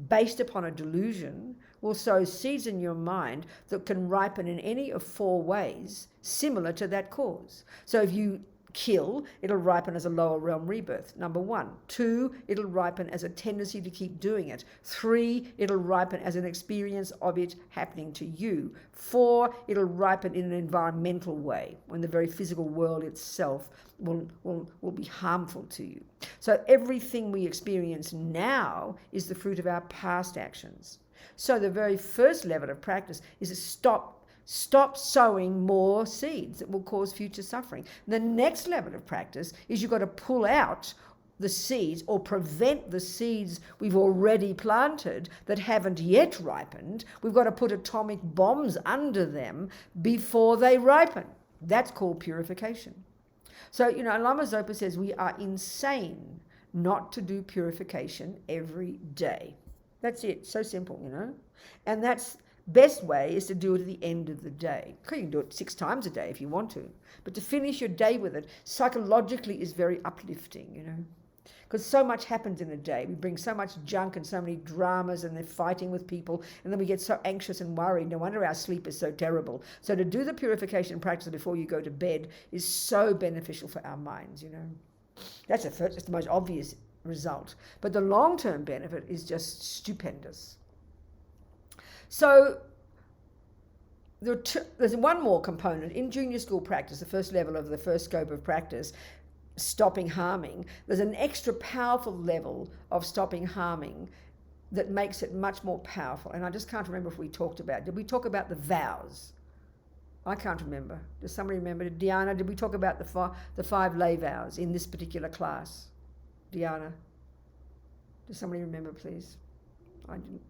based upon a delusion will sow seeds in your mind that can ripen in any of 4 ways similar to that cause. So if you kill, it'll ripen as a lower realm rebirth, number 1. 2, it'll ripen as a tendency to keep doing it. 3, it'll ripen as an experience of it happening to you. 4, it'll ripen in an environmental way, when the very physical world itself will be harmful to you. So everything we experience now is the fruit of our past actions. So the very first level of practice is to stop sowing more seeds that will cause future suffering. The next level of practice is you've got to pull out the seeds or prevent the seeds we've already planted that haven't yet ripened. We've got to put atomic bombs under them before they ripen. That's called purification. So, Lama Zopa says we are insane not to do purification every day. That's it. So simple, And that's best way is to do it at the end of the day. You can do it 6 times a day if you want to, but to finish your day with it psychologically is very uplifting, because so much happens in a day. We bring so much junk and so many dramas, and they're fighting with people, and then we get so anxious and worried. No wonder our sleep is so terrible. So to do the purification practice before you go to bed is so beneficial for our minds, That's it's the most obvious result, but the long-term benefit is just stupendous. So there's one more component in junior school practice, the first level of the first scope of practice, stopping harming. There's an extra powerful level of stopping harming that makes it much more powerful, and I just can't remember if we talked about it. Did we talk about the vows? I can't remember. Does somebody remember? Diana, did we talk about the 5 lay vows in this particular class? Diana, does somebody remember, please? I didn't.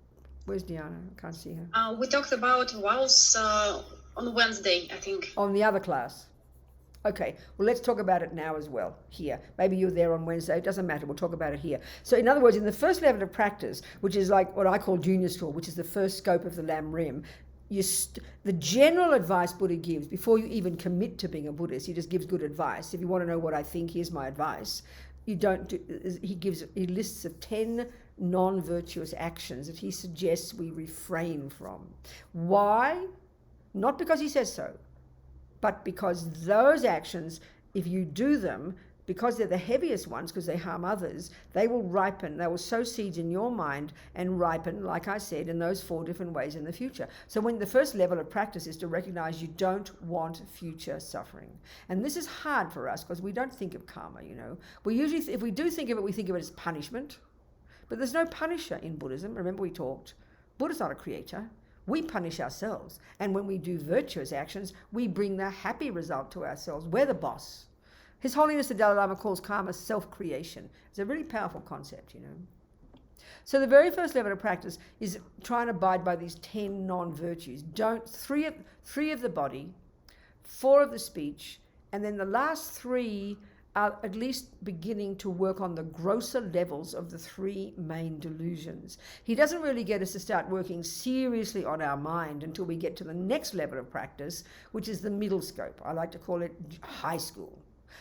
Where's Diana? I can't see her. We talked about vows on Wednesday, I think. On the other class. Okay, well, let's talk about it now as well, here. Maybe you're there on Wednesday. It doesn't matter. We'll talk about it here. So in other words, in the first level of practice, which is like what I call junior school, which is the first scope of the Lam Rim, the general advice Buddha gives, before you even commit to being a Buddhist, he just gives good advice. If you want to know what I think, here's my advice. He lists of 10 non-virtuous actions that he suggests we refrain from. Why? Not because he says so, but because those actions, if you do them, because they're the heaviest ones, because they harm others, they will ripen, they will sow seeds in your mind and ripen, like I said, in those 4 different ways in the future. So when the first level of practice is to recognize you don't want future suffering. And this is hard for us because we don't think of karma, We usually, if we do think of it, we think of it as punishment. But there's no punisher in Buddhism. Remember we talked. Buddha's not a creator. We punish ourselves. And when we do virtuous actions, we bring the happy result to ourselves. We're the boss. His Holiness the Dalai Lama calls karma self-creation. It's a really powerful concept, So the very first level of practice is try and abide by these 10 non-virtues. Three of the body, 4 of the speech, and then the last 3 are at least beginning to work on the grosser levels of the 3 main delusions. He doesn't really get us to start working seriously on our mind until we get to the next level of practice, which is the middle scope. I like to call it high school.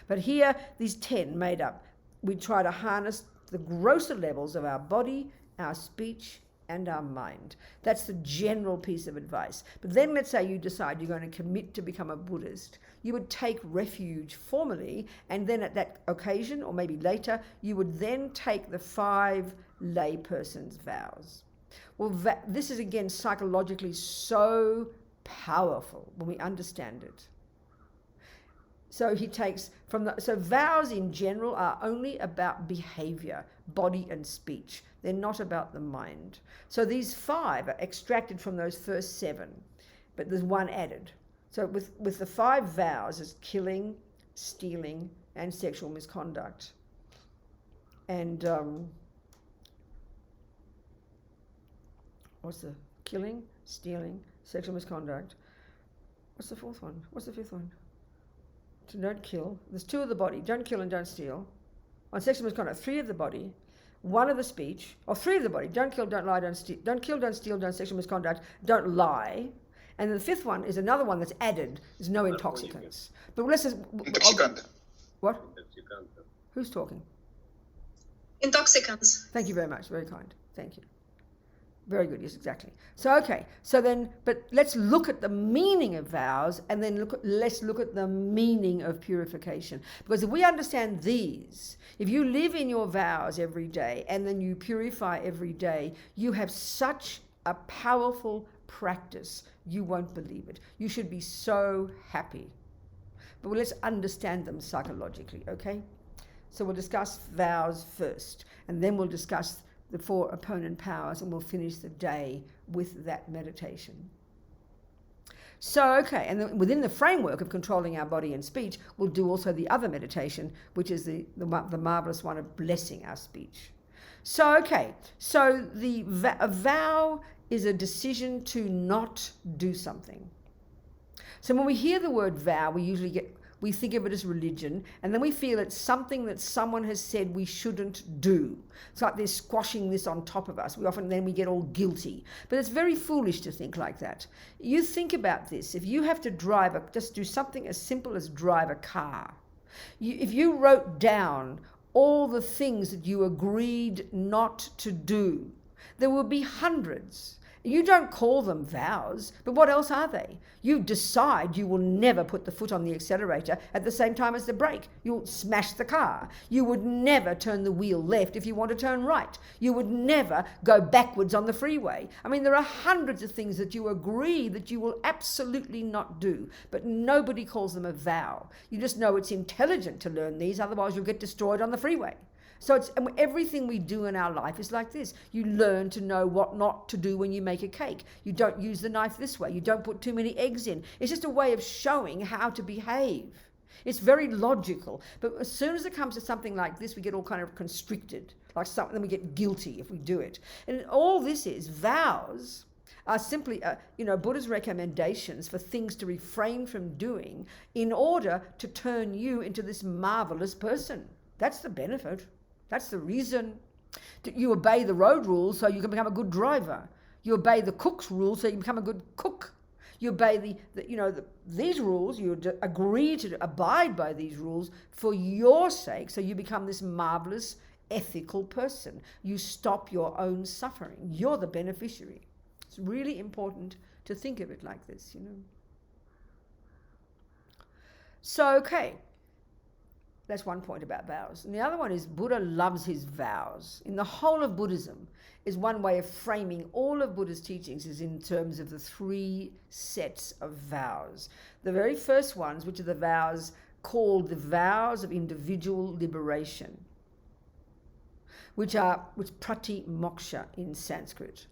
But here, these 10 made up, we try to harness the grosser levels of our body, our speech, and our mind. That's the general piece of advice. But then let's say you decide you're going to commit to become a Buddhist. You would take refuge formally, and then at that occasion, or maybe later, you would then take the 5 laypersons' vows. Well, this is again psychologically so powerful when we understand it. So he takes so vows in general are only about behavior, body and speech. They're not about the mind. So these 5 are extracted from those first 7, but there's 1 added. So with the 5 vows, it's killing, stealing, and sexual misconduct. And what's the killing, stealing, sexual misconduct? What's the 4th one? What's the 5th one? So don't kill. There's 2 of the body. Don't kill and don't steal. On sexual misconduct, 3 of the body, 1 of the speech, or 3 of the body. Don't kill, don't lie, don't steal. Don't kill, don't steal, don't sexual misconduct, don't lie. And the 5th one is another one that's added. There's no intoxicants. But let's just... What? Who's talking? Intoxicants. Thank you very much. Very kind. Thank you. Very good, yes, exactly. So, okay, so then, but let's look at the meaning of vows, and then let's look at the meaning of purification. Because if we understand these, if you live in your vows every day, and then you purify every day, you have such a powerful practice, you won't believe it. You should be so happy. But let's understand them psychologically, okay? So we'll discuss vows first, and then we'll discuss the 4 opponent powers, and we'll finish the day with that meditation. So, okay, and then within the framework of controlling our body and speech, we'll do also the other meditation, which is the marvelous one of blessing our speech. So, okay, so a vow is a decision to not do something. So when we hear the word vow, we think of it as religion, and then we feel it's something that someone has said we shouldn't do. It's like they're squashing this on top of us. Then we get all guilty. But it's very foolish to think like that. You think about this. If you have to just do something as simple as drive a car. If you wrote down all the things that you agreed not to do, there will be hundreds. You don't call them vows, but what else are they? You decide you will never put the foot on the accelerator at the same time as the brake. You'll smash the car. You would never turn the wheel left if you want to turn right. You would never go backwards on the freeway. I mean, there are hundreds of things that you agree that you will absolutely not do, but nobody calls them a vow. You just know it's intelligent to learn these, otherwise you'll get destroyed on the freeway. So everything we do in our life is like this. You learn to know what not to do when you make a cake. You don't use the knife this way. You don't put too many eggs in. It's just a way of showing how to behave. It's very logical. But as soon as it comes to something like this, we get all kind of constricted. Then we get guilty if we do it. And all this is, vows are simply Buddha's recommendations for things to refrain from doing in order to turn you into this marvelous person. That's the benefit. That's the reason. You obey the road rules so you can become a good driver. You obey the cook's rules so you can become a good cook. You obey these rules. You agree to abide by these rules for your sake, so you become this marvelous ethical person. You stop your own suffering. You're the beneficiary. It's really important to think of it like this, So, okay. That's one point about vows. And the other one is Buddha loves his vows. In the whole of Buddhism is one way of framing all of Buddha's teachings is in terms of the 3 sets of vows. The very first ones, which are the vows called the vows of individual liberation, which prati moksha in Sanskrit.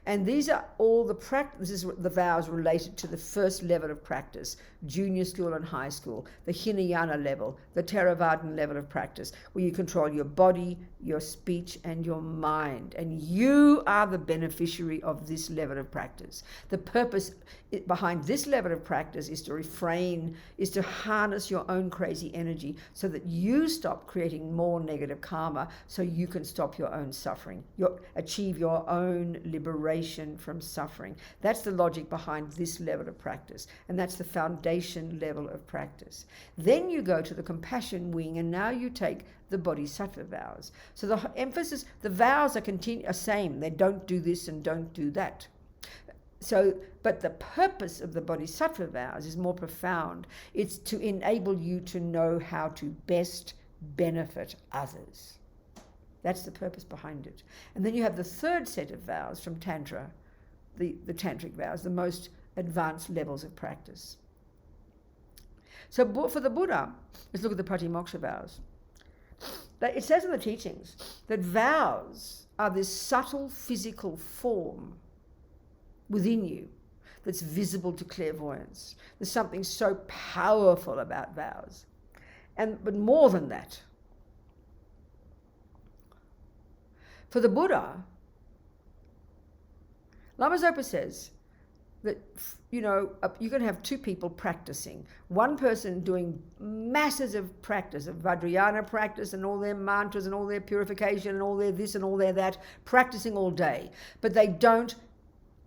And these are all this is the vows related to the first level of practice, junior school and high school, the Hinayana level, the Theravadan level of practice, where you control your body, your speech, and your mind. And you are the beneficiary of this level of practice. The purpose behind this level of practice is to harness your own crazy energy so that you stop creating more negative karma, so you can stop your own suffering, achieve your own liberation from suffering. That's the logic behind this level of practice, and that's the foundation level of practice. Then you go to the compassion wing, and now you take the bodhisattva vows. So the emphasis, the vows are same. They don't do this and don't do that. But the purpose of the bodhisattva vows is more profound. It's to enable you to know how to best benefit others. That's the purpose behind it. And then you have the 3rd set of vows from Tantra, the Tantric vows, the most advanced levels of practice. So for the Buddha, let's look at the Pratimoksha vows. It says in the teachings that vows are this subtle physical form within you that's visible to clairvoyance. There's something so powerful about vows. But more than that, for the Buddha, Lama Zopa says that, you can have 2 people practicing. One person doing masses of practice, of Vajrayana practice and all their mantras and all their purification and all their this and all their that, practicing all day. But they don't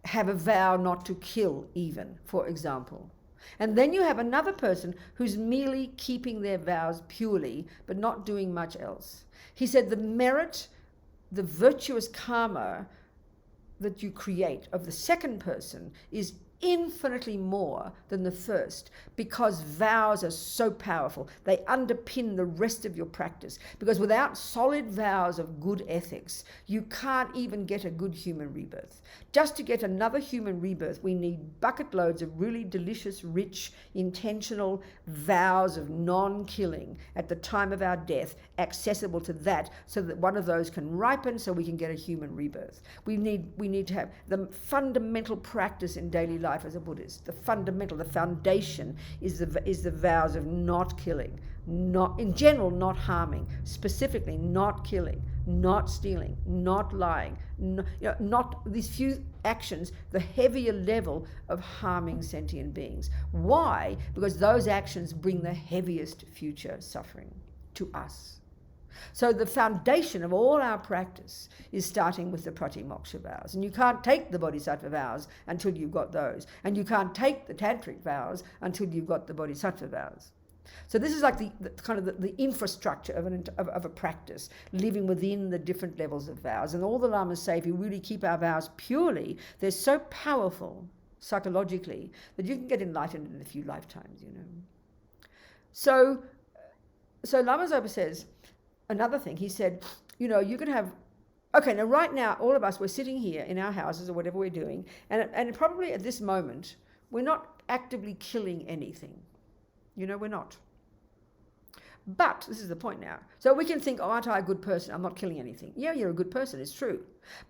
have a vow not to kill even, for example. And then you have another person who's merely keeping their vows purely, but not doing much else. He said the virtuous karma that you create of the second person is infinitely more than the first, because vows are so powerful. They underpin the rest of your practice, because without solid vows of good ethics, you can't even get a good human rebirth. Just to get another human rebirth, we need bucket loads of really delicious, rich, intentional vows of non-killing at the time of our death, accessible to that, so that one of those can ripen so we can get a human rebirth. We need to have the fundamental practice in daily life as a Buddhist. The foundation is the vows of not killing, not in general, not harming, specifically not killing, not stealing, not lying, not these few actions, the heavier level of harming sentient beings. Why? Because those actions bring the heaviest future suffering to us. So the foundation of all our practice is starting with the Pratimoksha vows. And you can't take the Bodhisattva vows until you've got those. And you can't take the Tantric vows until you've got the Bodhisattva vows. So this is like the kind of the infrastructure of a practice, living within the different levels of vows. And all the Lamas say, if you really keep our vows purely, they're so powerful psychologically that you can get enlightened in a few lifetimes, you know. So Lama Zopa says, another thing, he said, you know, you can have, okay, now right now, all of us, we're sitting here in our houses or whatever we're doing, and probably at this moment, we're not actively killing anything. You know, we're not. But, this is the point now, so we can think, oh, aren't I a good person? I'm not killing anything. Yeah, you're a good person, it's true.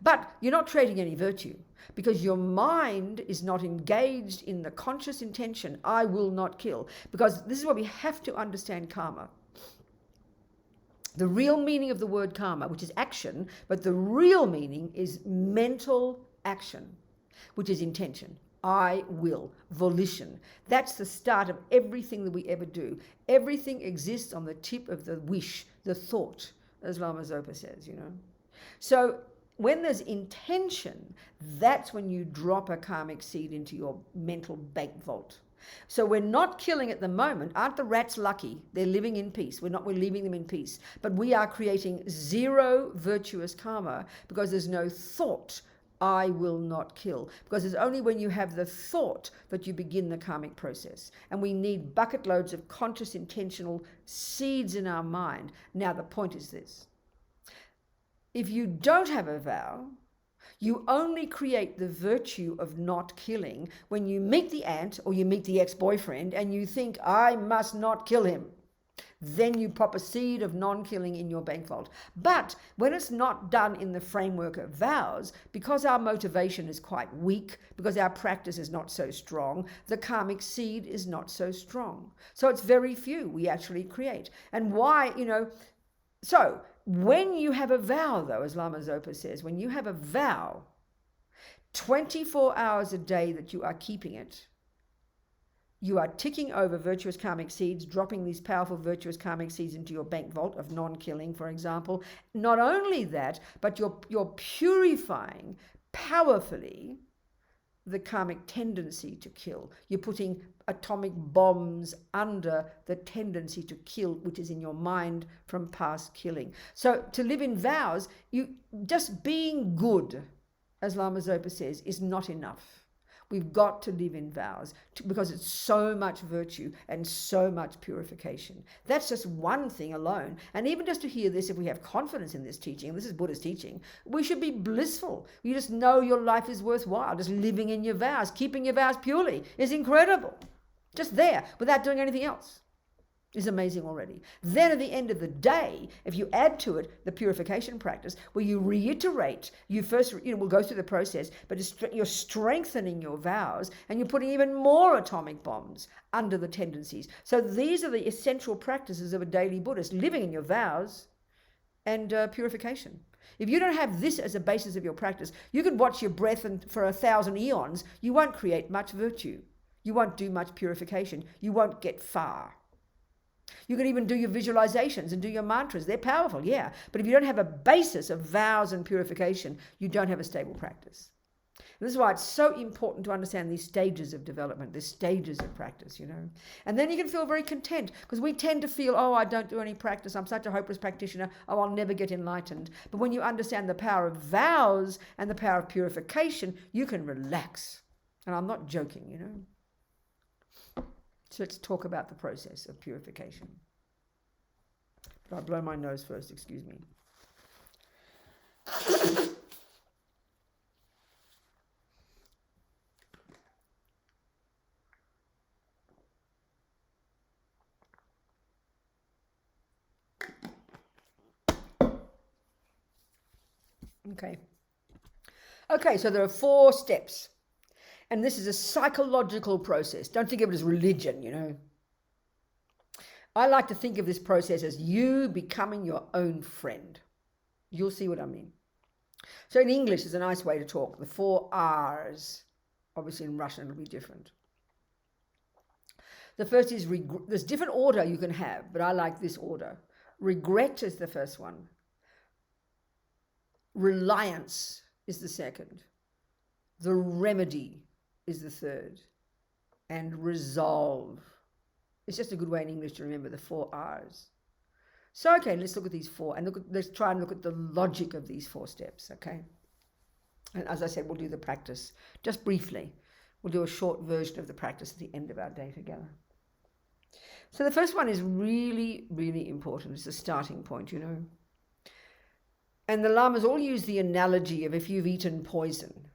But you're not creating any virtue, because your mind is not engaged in the conscious intention, I will not kill. Because this is why we have to understand karma. The real meaning of the word karma, which is action, but the real meaning is mental action, which is intention. I will, volition. That's the start of everything that we ever do. Everything exists on the tip of the wish, the thought, as Lama Zopa says, you know. So when there's intention, that's when you drop a karmic seed into your mental bank vault. So we're not killing at the moment. Aren't the rats lucky? They're living in peace. We're leaving them in peace. But we are creating zero virtuous karma because there's no thought, I will not kill. Because it's only when you have the thought that you begin the karmic process. And we need bucket loads of conscious, intentional seeds in our mind. Now the point is this. If you don't have a vow, you only create the virtue of not killing when you meet the aunt or you meet the ex-boyfriend and you think, I must not kill him. Then you pop a seed of non-killing in your bank vault. But when it's not done in the framework of vows, because our motivation is quite weak, because our practice is not so strong, the karmic seed is not so strong. So it's very few we actually create. And why, you know, so when you have a vow, though, as Lama Zopa says, when you have a vow, 24 hours a day that you are keeping it, you are ticking over virtuous karmic seeds, dropping these powerful virtuous karmic seeds into your bank vault of non-killing, for example. Not only that, but you're purifying powerfully the karmic tendency to kill. You're putting atomic bombs under the tendency to kill, which is in your mind from past killing. So to live in vows, you just being good, as Lama Zopa says, is not enough. We've got to live in vows because it's so much virtue and so much purification. That's just one thing alone. And even just to hear this, if we have confidence in this teaching, and this is Buddhist teaching, we should be blissful. You just know your life is worthwhile. Just living in your vows, keeping your vows purely is incredible. Just there, without doing anything else, is amazing already. Then at the end of the day, if you add to it the purification practice, where you reiterate, you first, we'll go through the process, but you're strengthening your vows and you're putting even more atomic bombs under the tendencies. So these are the essential practices of a daily Buddhist, living in your vows and purification. If you don't have this as a basis of your practice, you could watch your breath and for 1,000 eons, you won't create much virtue. You won't do much purification. You won't get far. You can even do your visualizations and do your mantras. They're powerful, yeah. But if you don't have a basis of vows and purification, you don't have a stable practice. And this is why it's so important to understand these stages of development, these stages of practice, And then you can feel very content, because we tend to feel, oh, I don't do any practice, I'm such a hopeless practitioner, oh, I'll never get enlightened. But when you understand the power of vows and the power of purification, you can relax. And I'm not joking, So let's talk about the process of purification. But I'll blow my nose first, excuse me. Okay, so there are 4 steps. And this is a psychological process. Don't think of it as religion, I like to think of this process as you becoming your own friend. You'll see what I mean. So in English, it's a nice way to talk. The 4 R's. Obviously in Russian, it'll be different. The first is regret. There's different order you can have, but I like this order. Regret is the first one. Reliance is the second. The remedy is the third. And resolve. It's just a good way in English to remember the 4 R's. So, okay, let's look at these 4 and let's try and look at the logic of these 4 steps, okay? And as I said, we'll do the practice just briefly. We'll do a short version of the practice at the end of our day together. So the first one is really, really important. It's the starting point, And the Lamas all use the analogy of if you've eaten poison.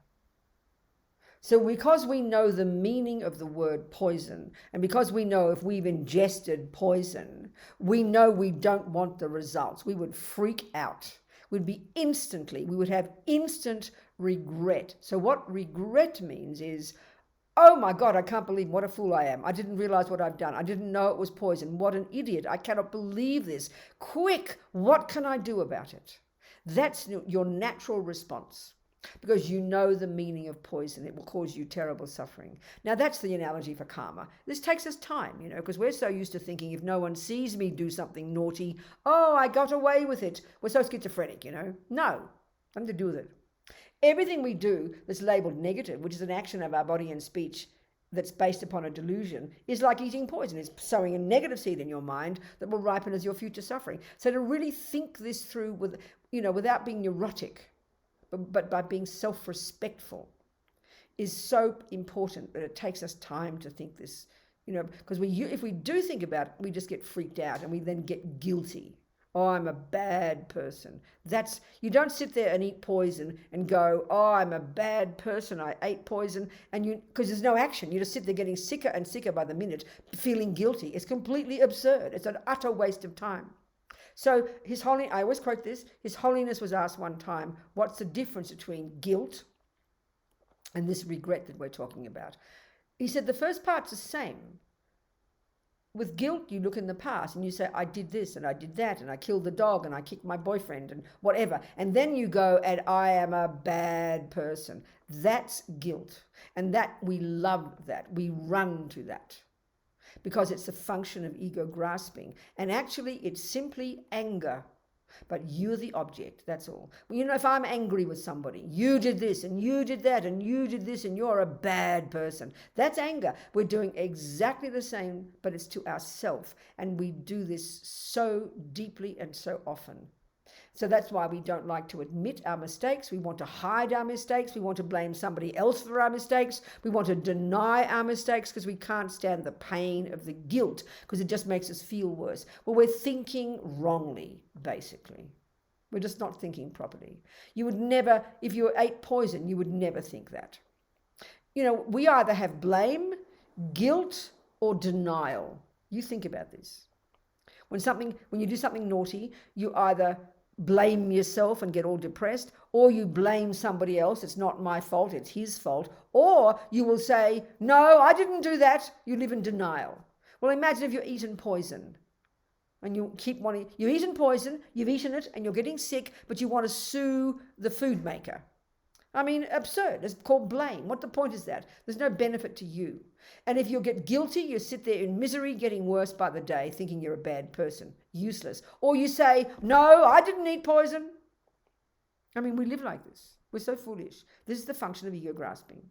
So because we know the meaning of the word poison, and because we know if we've ingested poison, we know we don't want the results. We would freak out. We would have instant regret. So what regret means is, oh my God, I can't believe what a fool I am. I didn't realize what I've done. I didn't know it was poison. What an idiot. I cannot believe this. Quick, what can I do about it? That's your natural response. Because you know the meaning of poison. It will cause you terrible suffering. Now that's the analogy for karma. This takes us time, because we're so used to thinking if no one sees me do something naughty, oh, I got away with it. We're so schizophrenic, No, nothing to do with it. Everything we do that's labeled negative, which is an action of our body and speech that's based upon a delusion, is like eating poison. It's sowing a negative seed in your mind that will ripen as your future suffering. So to really think this through without being neurotic, but by being self-respectful, is so important that it takes us time to think this, because if we do think about it, we just get freaked out and we then get guilty. Oh, I'm a bad person. You don't sit there and eat poison and go, oh, I'm a bad person, I ate poison, because there's no action. You just sit there getting sicker and sicker by the minute, feeling guilty. It's completely absurd. It's an utter waste of time. So I always quote this, His Holiness was asked one time, what's the difference between guilt and this regret that we're talking about? He said the first part's the same. With guilt, you look in the past and you say, I did this and I did that and I killed the dog and I kicked my boyfriend and whatever. And then you go and I am a bad person. That's guilt. And we love that. We run to that. Because it's a function of ego grasping. And actually, it's simply anger. But you're the object, that's all. If I'm angry with somebody, you did this and you did that and you did this and you're a bad person. That's anger. We're doing exactly the same, but it's to ourselves. And we do this so deeply and so often. So that's why we don't like to admit our mistakes. We want to hide our mistakes. We want to blame somebody else for our mistakes. We want to deny our mistakes because we can't stand the pain of the guilt because it just makes us feel worse. Well, we're thinking wrongly, basically. We're just not thinking properly. You would never, if you ate poison, you would never think that. We either have blame, guilt, or denial. You think about this. When you do something naughty, you either blame yourself and get all depressed, or you blame somebody else. It's not my fault, it's his fault. Or you will say, no, I didn't do that. You live in denial. Well, imagine if you've eaten poison and you've eaten poison, you've eaten it and you're getting sick, but you want to sue the food maker. I mean, absurd. It's called blame. What the point is that? There's no benefit to you. And if you get guilty, you sit there in misery, getting worse by the day, thinking you're a bad person. Useless. Or you say, no, I didn't eat poison. I mean, we live like this. We're so foolish. This is the function of ego grasping.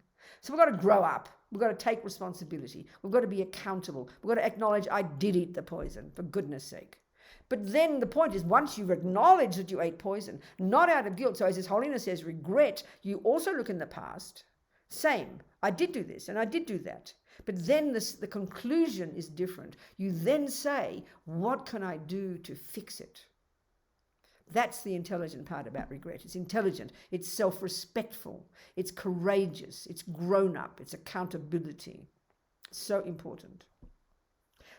So we've got to grow up. We've got to take responsibility. We've got to be accountable. We've got to acknowledge I did eat the poison, for goodness sake. But then the point is, once you've acknowledged that you ate poison, not out of guilt, so as His Holiness says, regret, you also look in the past. Same. I did do this and I did do that. But then the conclusion is different. You then say, what can I do to fix it? That's the intelligent part about regret. It's intelligent, it's self-respectful, it's courageous, it's grown up, it's accountability. So important.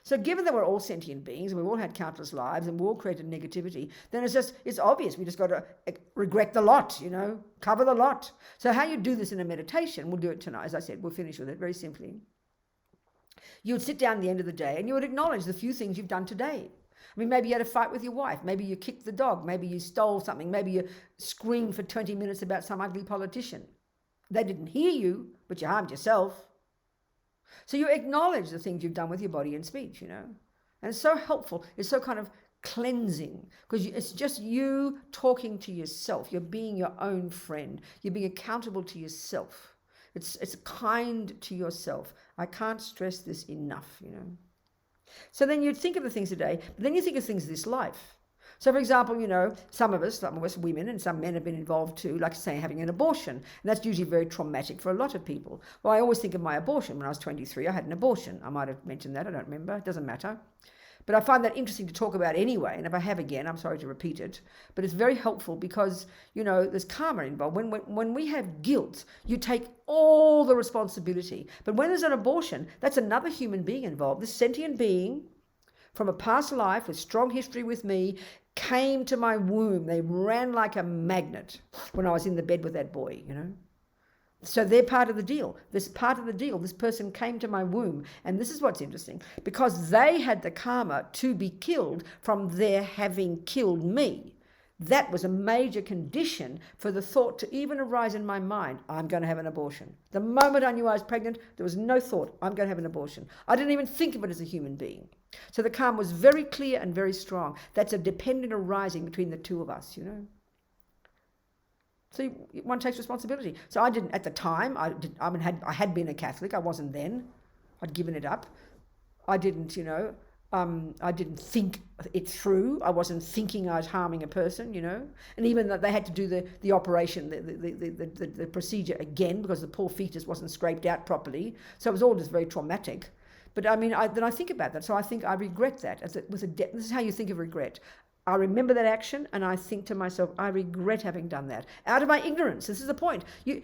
So given that we're all sentient beings and we've all had countless lives and we've all created negativity, then it's obvious. We just got to regret the lot, cover the lot. So how you do this in a meditation, we'll do it tonight. As I said, we'll finish with it very simply. You would sit down at the end of the day and you would acknowledge the few things you've done today. I mean, maybe you had a fight with your wife. Maybe you kicked the dog. Maybe you stole something. Maybe you screamed for 20 minutes about some ugly politician. They didn't hear you, but you harmed yourself. So you acknowledge the things you've done with your body and speech, And it's so helpful. It's so kind of cleansing because it's just you talking to yourself. You're being your own friend. You're being accountable to yourself. It's kind to yourself. I can't stress this enough, So then you'd think of the things today, but then you think of things of this life. So, for example, some of us women and some men have been involved too, like say having an abortion. And that's usually very traumatic for a lot of people. Well, I always think of my abortion. When I was 23, I had an abortion. I might have mentioned that. I don't remember. It doesn't matter. But I find that interesting to talk about anyway. And if I have again, I'm sorry to repeat it. But it's very helpful because, there's karma involved. When we have guilt, you take all the responsibility. But when there's an abortion, that's another human being involved. This sentient being from a past life with strong history with me came to my womb. They ran like a magnet when I was in the bed with that boy, So they're part of the deal. This person came to my womb. And this is what's interesting. Because they had the karma to be killed from their having killed me. That was a major condition for the thought to even arise in my mind, I'm going to have an abortion. The moment I knew I was pregnant, there was no thought, I'm going to have an abortion. I didn't even think of it as a human being. So the karma was very clear and very strong. That's a dependent arising between the two of us, So one takes responsibility. So I didn't, at the time, I had been a Catholic. I wasn't then. I'd given it up. I didn't, I didn't think it through. I wasn't thinking I was harming a person, And even that they had to do the operation, the procedure again because the poor fetus wasn't scraped out properly. So it was all just very traumatic. But then I think about that. So I think I regret that. This is how you think of regret. I remember that action and I think to myself, I regret having done that. Out of my ignorance. This is the point. You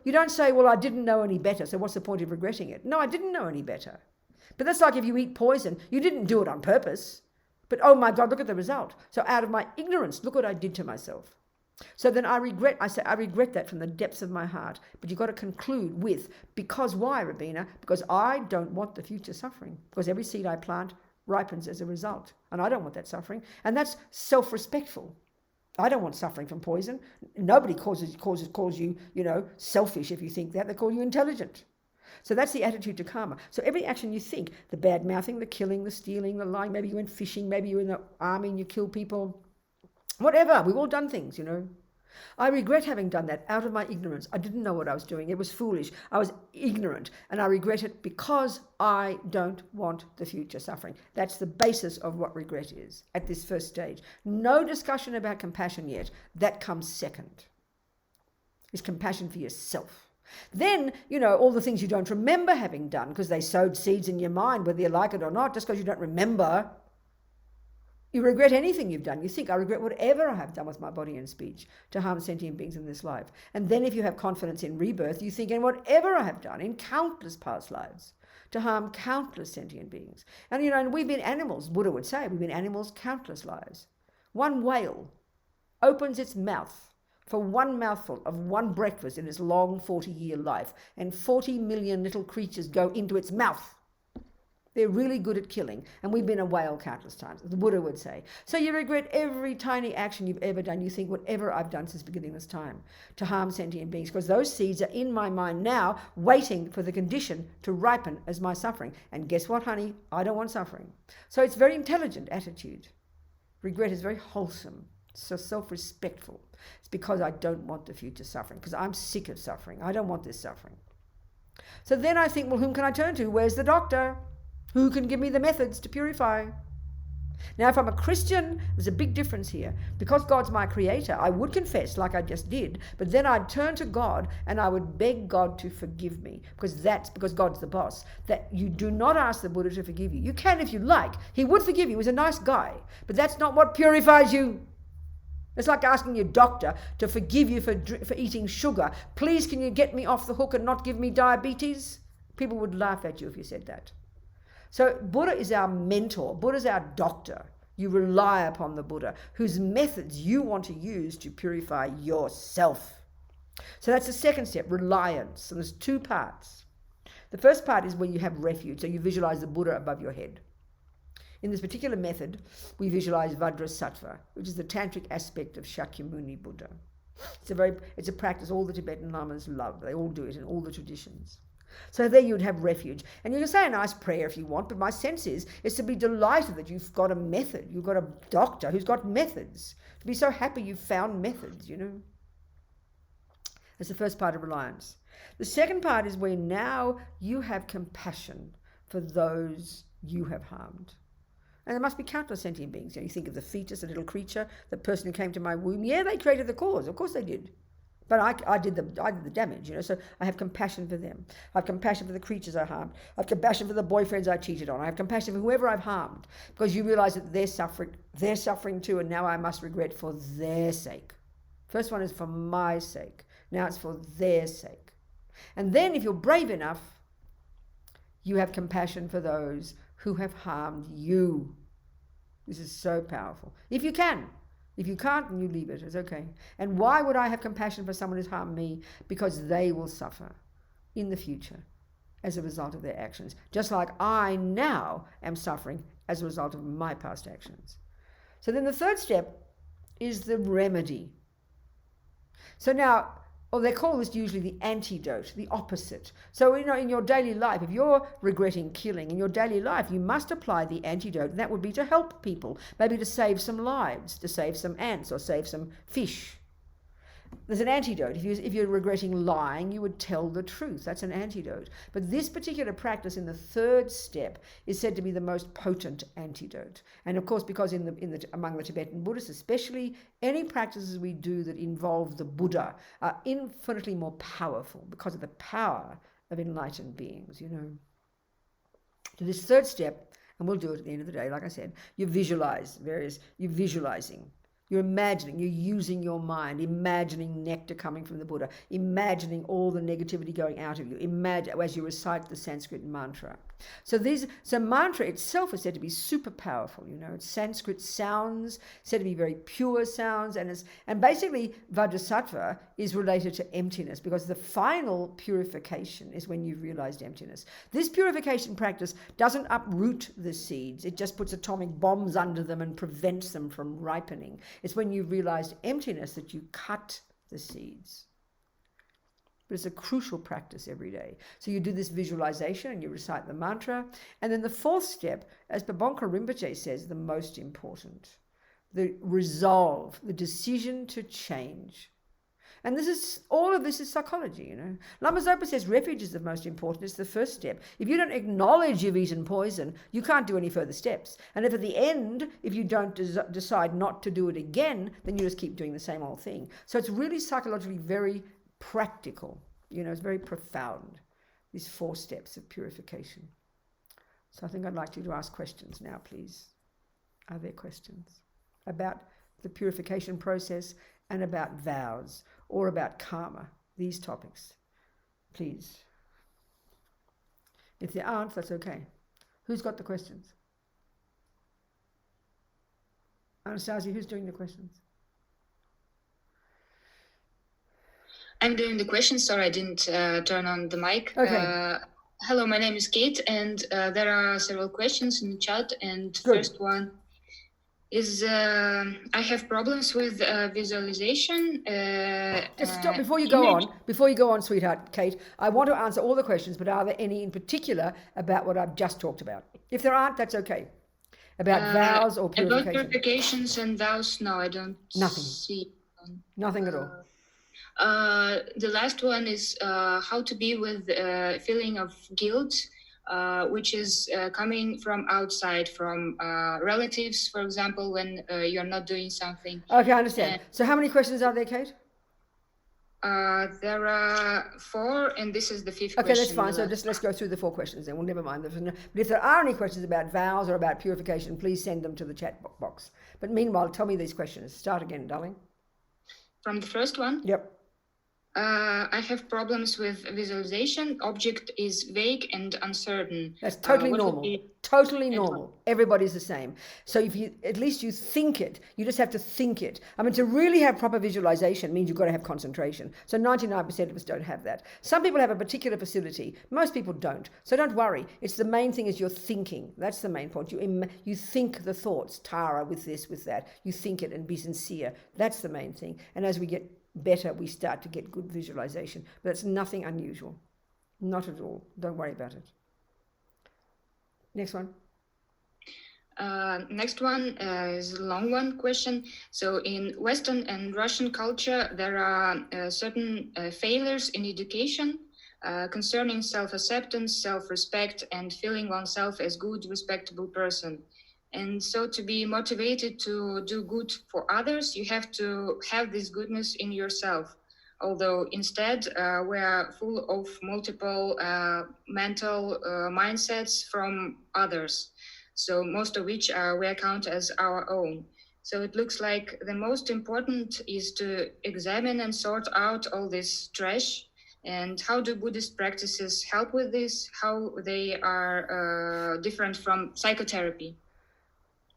don't say, well, I didn't know any better, so what's the point of regretting it? No, I didn't know any better. But that's like if you eat poison. You didn't do it on purpose. But oh my God, look at the result. So out of my ignorance, look what I did to myself. So then I regret that from the depths of my heart. But you've got to conclude with, because why, Robina? Because I don't want the future suffering. Because every seed I plant ripens as a result. And I don't want that suffering. And that's self-respectful. I don't want suffering from poison. Nobody calls you, selfish if you think that. They call you intelligent. So that's the attitude to karma. So every action you think, the bad mouthing, the killing, the stealing, the lying, maybe you went fishing, maybe you're in the army and you kill people, whatever, we've all done things, I regret having done that out of my ignorance. I didn't know what I was doing. It was foolish. I was ignorant. And I regret it because I don't want the future suffering. That's the basis of what regret is at this first stage. No discussion about compassion yet. That comes second. Is compassion for yourself. Then, all the things you don't remember having done because they sowed seeds in your mind, whether you like it or not, just because you don't remember. You regret anything you've done. You think, I regret whatever I have done with my body and speech to harm sentient beings in this life. And then if you have confidence in rebirth, you think, and whatever I have done in countless past lives to harm countless sentient beings. And, and we've been animals, Buddha would say, we've been animals countless lives. One whale opens its mouth for one mouthful of one breakfast in its long 40-year life, and 40 million little creatures go into its mouth. They're really good at killing, and we've been a whale countless times, the Buddha would say. So you regret every tiny action you've ever done. You think, whatever I've done since beginning this time to harm sentient beings, because those seeds are in my mind now, waiting for the condition to ripen as my suffering. And guess what, honey? I don't want suffering. So it's a very intelligent attitude. Regret is very wholesome. So self-respectful. It's because I don't want the future suffering, because I'm sick of suffering. I don't want this suffering. So then I think, well, whom can I turn to? Where's the doctor? Who can give me the methods to purify? Now, if I'm a Christian, there's a big difference here. Because God's my creator, I would confess like I just did, but then I'd turn to God and I would beg God to forgive me, because God's the boss. That you do not ask the Buddha to forgive you. You can if you like. He would forgive you. He's a nice guy, but that's not what purifies you. It's like asking your doctor to forgive you for eating sugar. Please, can you get me off the hook and not give me diabetes? People would laugh at you if you said that. So Buddha is our mentor. Buddha is our doctor. You rely upon the Buddha, whose methods you want to use to purify yourself. So that's the second step, reliance. So there's two parts. The first part is when you have refuge. So you visualize the Buddha above your head. In this particular method, we visualize Vajrasattva, which is the tantric aspect of Shakyamuni Buddha. It's a practice all the Tibetan lamas love. They all do it in all the traditions. So there you'd have refuge. And you can say a nice prayer if you want, but my sense is to be delighted that you've got a method. You've got a doctor who's got methods. To be so happy you've found methods, That's the first part of reliance. The second part is where now you have compassion for those you have harmed. And there must be countless sentient beings. You think of the fetus, the little creature, the person who came to my womb. Yeah, they created the cause. Of course they did. But I did the damage, So I have compassion for them. I have compassion for the creatures I harmed. I have compassion for the boyfriends I cheated on. I have compassion for whoever I've harmed, because you realize that they're suffering too, and now I must regret for their sake. First one is for my sake. Now it's for their sake. And then if you're brave enough, you have compassion for those who have harmed you. This is so powerful. If you can. If you can't, then you leave it. It's okay. And why would I have compassion for someone who's harmed me? Because they will suffer in the future as a result of their actions, just like I now am suffering as a result of my past actions. So then the third step is the remedy. So now, they call this usually the antidote, the opposite. So, in your daily life, if you're regretting killing, in your daily life, you must apply the antidote. And that would be to help people, maybe to save some lives, to save some ants or save some fish. There's an antidote. If you're regretting lying, you would tell the truth. That's an antidote. But this particular practice in the third step is said to be the most potent antidote. And of course, because among the Tibetan Buddhists especially, any practices we do that involve the Buddha are infinitely more powerful because of the power of enlightened beings, So this third step, and we'll do it at the end of the day, like I said, you're visualizing. You're imagining, you're using your mind, imagining nectar coming from the Buddha, imagining all the negativity going out of you, imagine as you recite the Sanskrit mantra. So mantra itself is said to be super powerful, It's Sanskrit sounds, said to be very pure sounds, and basically Vajrasattva is related to emptiness, because the final purification is when you've realized emptiness. This purification practice doesn't uproot the seeds, it just puts atomic bombs under them and prevents them from ripening. It's when you've realized emptiness that you cut the seeds. But it's a crucial practice every day. So you do this visualization and you recite the mantra. And then the fourth step, as Pabonka Rinpoche says, the most important, the resolve, the decision to change. And all of this is psychology, Lama Zopa says refuge is the most important. It's the first step. If you don't acknowledge you've eaten poison, you can't do any further steps. And if at the end, if you don't decide not to do it again, then you just keep doing the same old thing. So it's really psychologically very practical. It's very profound, these 4 steps of purification. So I think I'd like you to ask questions now, please. Are there questions about the purification process and about vows or about karma, these topics? Please. If there aren't, that's okay. Who's got the questions? Anastasia, who's doing the questions? I'm doing the questions. Sorry, I didn't turn on the mic. Okay. Hello, my name is Kate, and there are several questions in the chat. And Good. First one is I have problems with visualization. Just stop before you go on, sweetheart, Kate. I want to answer all the questions, but are there any in particular about what I've just talked about? If there aren't, that's okay. About vows or About purification? purifications and vows, no, I don't Nothing. see. Nothing at all. The last one is how to be with feeling of guilt, which is coming from outside, from relatives, for example, when you're not doing something. Okay, I understand. So how many questions are there, Kate? There are 4, and this is the 5th Okay, question. that's fine. So just let's go through the 4 questions then. We'll never mind. But if there are any questions about vows or about purification, please send them to the chat box. But meanwhile, tell me these questions. Start again, darling. From the first one? Yep. I have problems with visualization. Object is vague and uncertain. That's totally normal. Totally normal. Everybody's the same. So if you, at least you think it, you just have to think it. I mean, to really have proper visualization means you've got to have concentration. So 99% of us don't have that. Some people have a particular facility. Most people don't. So don't worry. It's the main thing is your thinking. That's the main point. You think the thoughts, Tara, with this, with that. You think it and be sincere. That's the main thing. And as we get better, we start to get good visualization. But it's nothing unusual. Not at all. Don't worry about it. Next one. Next one is a long one question. So in Western and Russian culture, there are certain failures in education concerning self-acceptance, self-respect, and feeling oneself as good, respectable person. And so to be motivated to do good for others, you have to have this goodness in yourself. Although instead we are full of multiple mental mindsets from others. So most of which we account as our own. So it looks like the most important is to examine and sort out all this trash. And how do Buddhist practices help with this? How they are different from psychotherapy?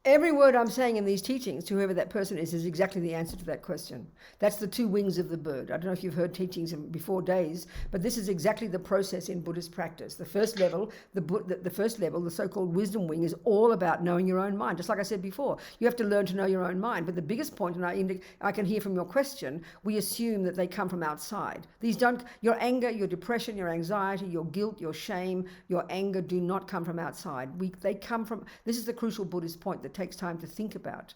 Every word I'm saying in these teachings to whoever that person is exactly the answer to that question. That's the 2 wings of the bird. I don't know if you've heard teachings before days, but this is exactly the process in Buddhist practice. The first level, the so-called wisdom wing, is all about knowing your own mind. Just like I said before, you have to learn to know your own mind. But the biggest point, and I can hear from your question, we assume that they come from outside. These don't, your anger, your depression, your anxiety, your guilt, your shame, your anger do not come from outside. They come from, this is the crucial Buddhist point that takes time to think about.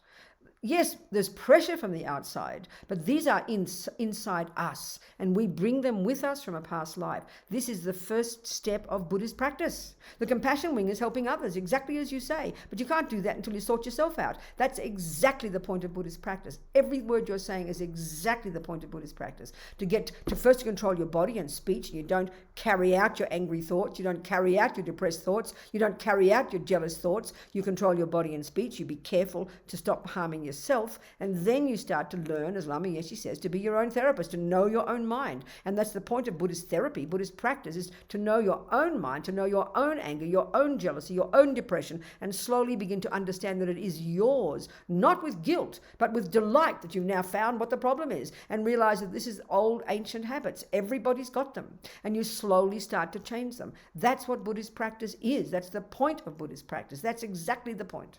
Yes, there's pressure from the outside, but these are inside us, and we bring them with us from a past life. This is the first step of Buddhist practice. The compassion wing is helping others, exactly as you say, but you can't do that until you sort yourself out. That's exactly the point of Buddhist practice. Every word you're saying is exactly the point of Buddhist practice. To get to first control your body and speech. You don't carry out your angry thoughts. You don't carry out your depressed thoughts. You don't carry out your jealous thoughts. You control your body and speech. You be careful to stop harming yourself, and then you start to learn, as Lama Yeshe says, to be your own therapist, to know your own mind. And that's the point of Buddhist therapy, Buddhist practice, is to know your own mind, to know your own anger, your own jealousy, your own depression, and slowly begin to understand that it is yours, not with guilt, but with delight that you've now found what the problem is, and realize that this is old ancient habits. Everybody's got them, and you slowly start to change them. That's what Buddhist practice is. That's the point of Buddhist practice. That's exactly the point.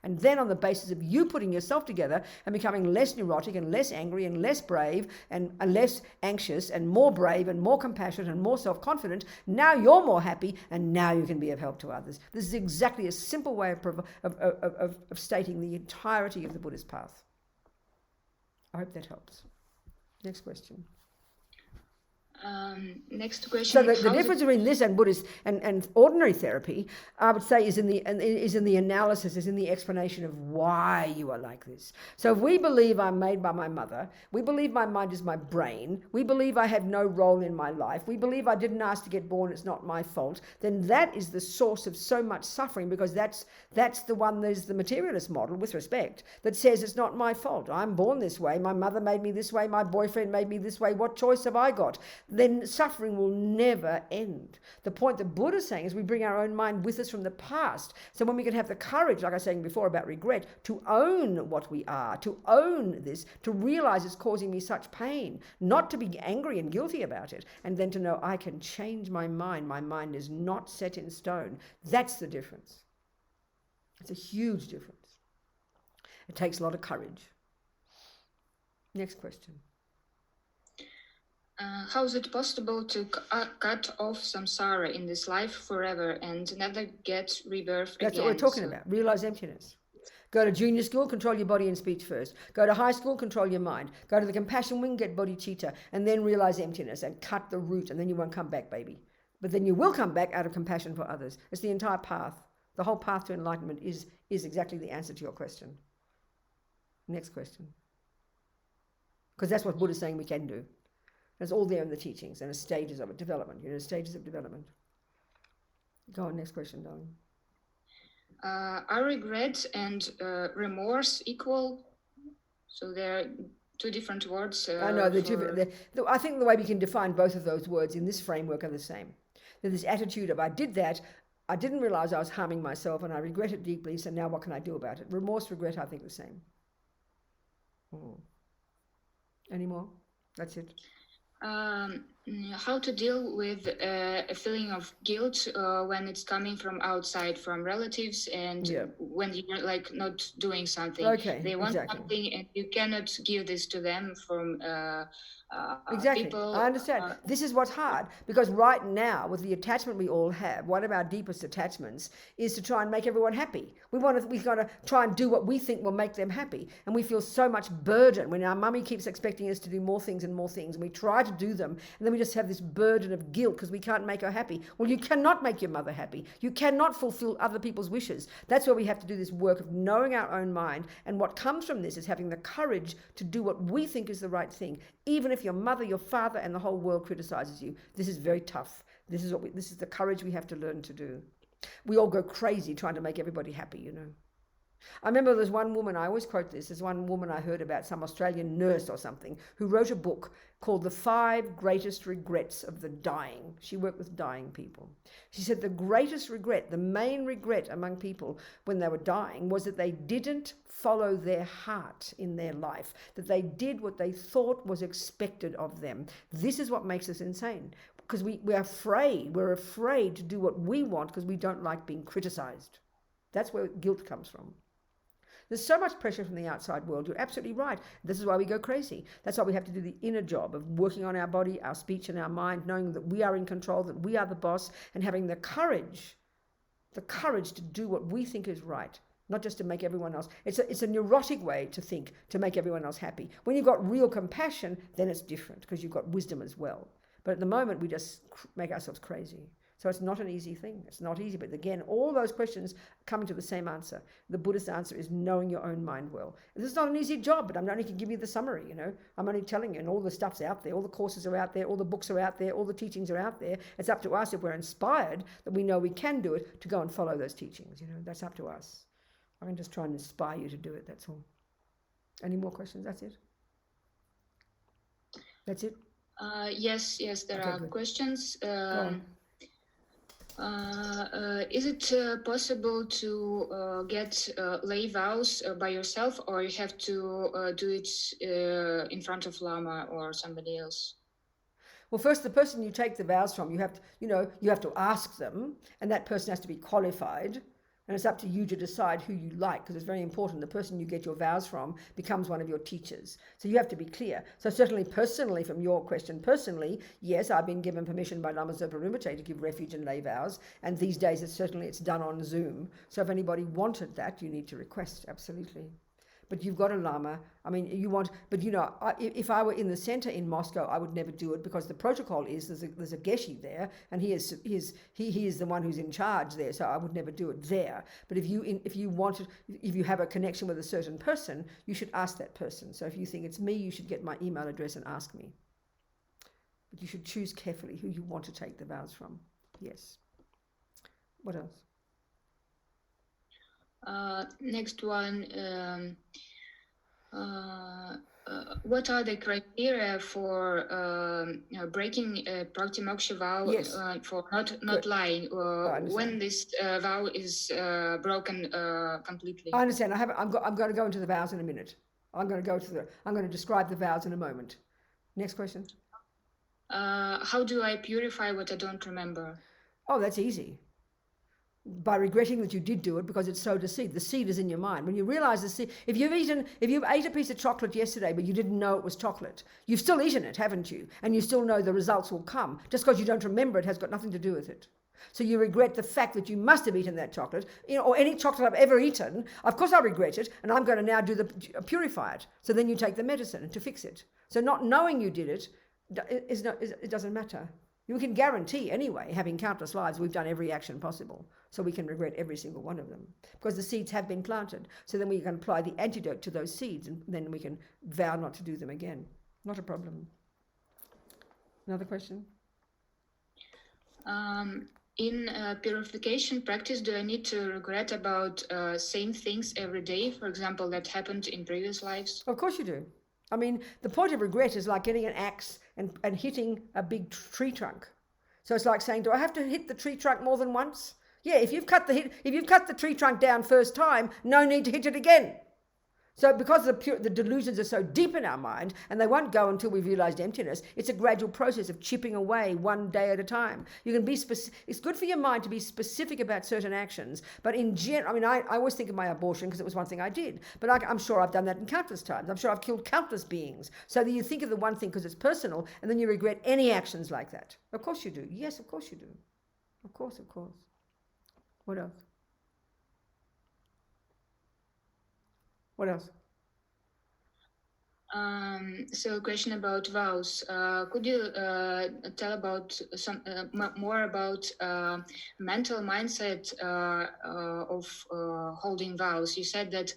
And then on the basis of you putting yourself together and becoming less neurotic and less angry and less brave and less anxious and more brave and more compassionate and more self-confident, now you're more happy, and now you can be of help to others. This is exactly a simple way of stating the entirety of the Buddhist path. I hope that helps. Next question. Next question. So the difference between this and Buddhist and ordinary therapy, I would say, is in the analysis, is in the explanation of why you are like this. So if we believe I'm made by my mother, we believe my mind is my brain, we believe I have no role in my life, we believe I didn't ask to get born, it's not my fault, then that is the source of so much suffering, because that's the one that is the materialist model, with respect, that says it's not my fault. I'm born this way, my mother made me this way, my boyfriend made me this way, what choice have I got? Then suffering will never end. The point that Buddha is saying is we bring our own mind with us from the past. So when we can have the courage, like I was saying before about regret, to own what we are, to own this, to realize it's causing me such pain, not to be angry and guilty about it, and then to know I can change my mind is not set in stone. That's the difference. It's a huge difference. It takes a lot of courage. Next question. How is it possible to cut off samsara in this life forever and never get rebirth That's again? what we're talking about. Realize emptiness. Go to junior school, control your body and speech first. Go to high school, control your mind. Go to the compassion wing, get bodhicitta, and then realize emptiness and cut the root, and then you won't come back, baby. But then you will come back out of compassion for others. It's the entire path. The whole path to enlightenment is exactly the answer to your question. Next question. Because that's what Buddha's saying we can do. It's all there in the teachings and the stages of it, development, stages of development. Go on, next question, darling. Are regret and remorse equal? So they're two different words. I know, I think the way we can define both of those words in this framework are the same. There's this attitude of, I did that, I didn't realize I was harming myself and I regret it deeply, so now what can I do about it? Remorse, regret, I think the same. Any more? That's it. How to deal with a feeling of guilt when it's coming from outside, from relatives, and when you're like not doing something. Okay, they want something and you cannot give this to them from exactly. people. I understand. This is what's hard, because right now, with the attachment we all have, one of our deepest attachments is to try and make everyone happy. We're going to try and do what we think will make them happy, and we feel so much burden when our mummy keeps expecting us to do more things, and we try to do them, and then we just have this burden of guilt because we can't make her happy. Well, you cannot make your mother happy. You cannot fulfill other people's wishes. That's where we have to do this work of knowing our own mind, and what comes from this is having the courage to do what we think is the right thing, even if your mother, your father, and the whole world criticizes you. This is very tough. This is the courage we have to learn to do. We all go crazy trying to make everybody happy, I remember there's one woman, I always quote this, there's one woman I heard about, some Australian nurse or something, who wrote a book called The 5 Greatest Regrets of the Dying. She worked with dying people. She said the greatest regret, the main regret among people when they were dying, was that they didn't follow their heart in their life, that they did what they thought was expected of them. This is what makes us insane, because we're afraid to do what we want because we don't like being criticized. That's where guilt comes from. There's so much pressure from the outside world. You're absolutely right. This is why we go crazy. That's why we have to do the inner job of working on our body, our speech, and our mind, knowing that we are in control, that we are the boss, and having the courage to do what we think is right, not just to make everyone else. It's a neurotic way to think, to make everyone else happy. When you've got real compassion, then it's different, because you've got wisdom as well. But at the moment, we just make ourselves crazy. So it's not an easy thing. It's not easy. But again, all those questions come to the same answer. The Buddhist answer is knowing your own mind well. This is not an easy job, but I'm only can give you the summary, I'm only telling you, and all the stuff's out there. All the courses are out there. All the books are out there. All the teachings are out there. It's up to us, if we're inspired, that we know we can do it, to go and follow those teachings. That's up to us. I can just try and inspire you to do it. That's all. Any more questions? That's it? That's it? Yes, there are good. questions. Is it possible to get lay vows by yourself, or you have to do it in front of Lama or somebody else? Well, first, the person you take the vows from, you have to ask them, and that person has to be qualified. And it's up to you to decide who you like, because it's very important. The person you get your vows from becomes one of your teachers. So you have to be clear. So certainly personally, from your question, yes, I've been given permission by Lama Zopa Rinpoche to give refuge and lay vows. And these days, it's done on Zoom. So if anybody wanted that, you need to request, absolutely. But you've got a Lama. If I were in the center in Moscow, I would never do it, because the protocol is there's a Geshe there, and he is the one who's in charge there. So I would never do it there. But if you have a connection with a certain person, you should ask that person. So if you think it's me, you should get my email address and ask me. But you should choose carefully who you want to take the vows from. Yes. What else? Next one, what are the criteria for breaking a Pratimoksha vow? Yes. For not lying, when this vow is broken completely? I understand. I'm going to go into the vows in a minute. I'm going to describe the vows in a moment. Next question. How do I purify what I don't remember? Oh, that's easy. by regretting that you did do it because it's sowed a seed. The seed is in your mind. When you realize the seed, if you ate a piece of chocolate yesterday but you didn't know it was chocolate, you've still eaten it, haven't you? And you still know the results will come. Just because you don't remember it has got nothing to do with it. So you regret the fact that you must have eaten that chocolate, or any chocolate I've ever eaten. Of course I regret it, and I'm going to now purify it. So then you take the medicine to fix it. So not knowing you did it, it doesn't matter. You can guarantee anyway, having countless lives, we've done every action possible. So we can regret every single one of them because the seeds have been planted. So then we can apply the antidote to those seeds, and then we can vow not to do them again. Not a problem. Another question? In purification practice, do I need to regret about same things every day, for example, that happened in previous lives? Of course you do. I mean, the point of regret is like getting an axe and hitting a big tree trunk. So it's like saying, do I have to hit the tree trunk more than once? Yeah, if you've cut the tree trunk down first time, no need to hit it again. So because the delusions are so deep in our mind, and they won't go until we've realized emptiness, it's a gradual process of chipping away one day at a time. You can be it's good for your mind to be specific about certain actions, but in general, I mean, I always think of my abortion because it was one thing I did, but I'm sure I've done that in countless times. I'm sure I've killed countless beings. So that you think of the one thing because it's personal, and then you regret any actions like that. Of course you do. Yes, of course you do. Of course, of course. What else? What else? So a question about vows. Could you tell about some more about mental mindset of holding vows? You said that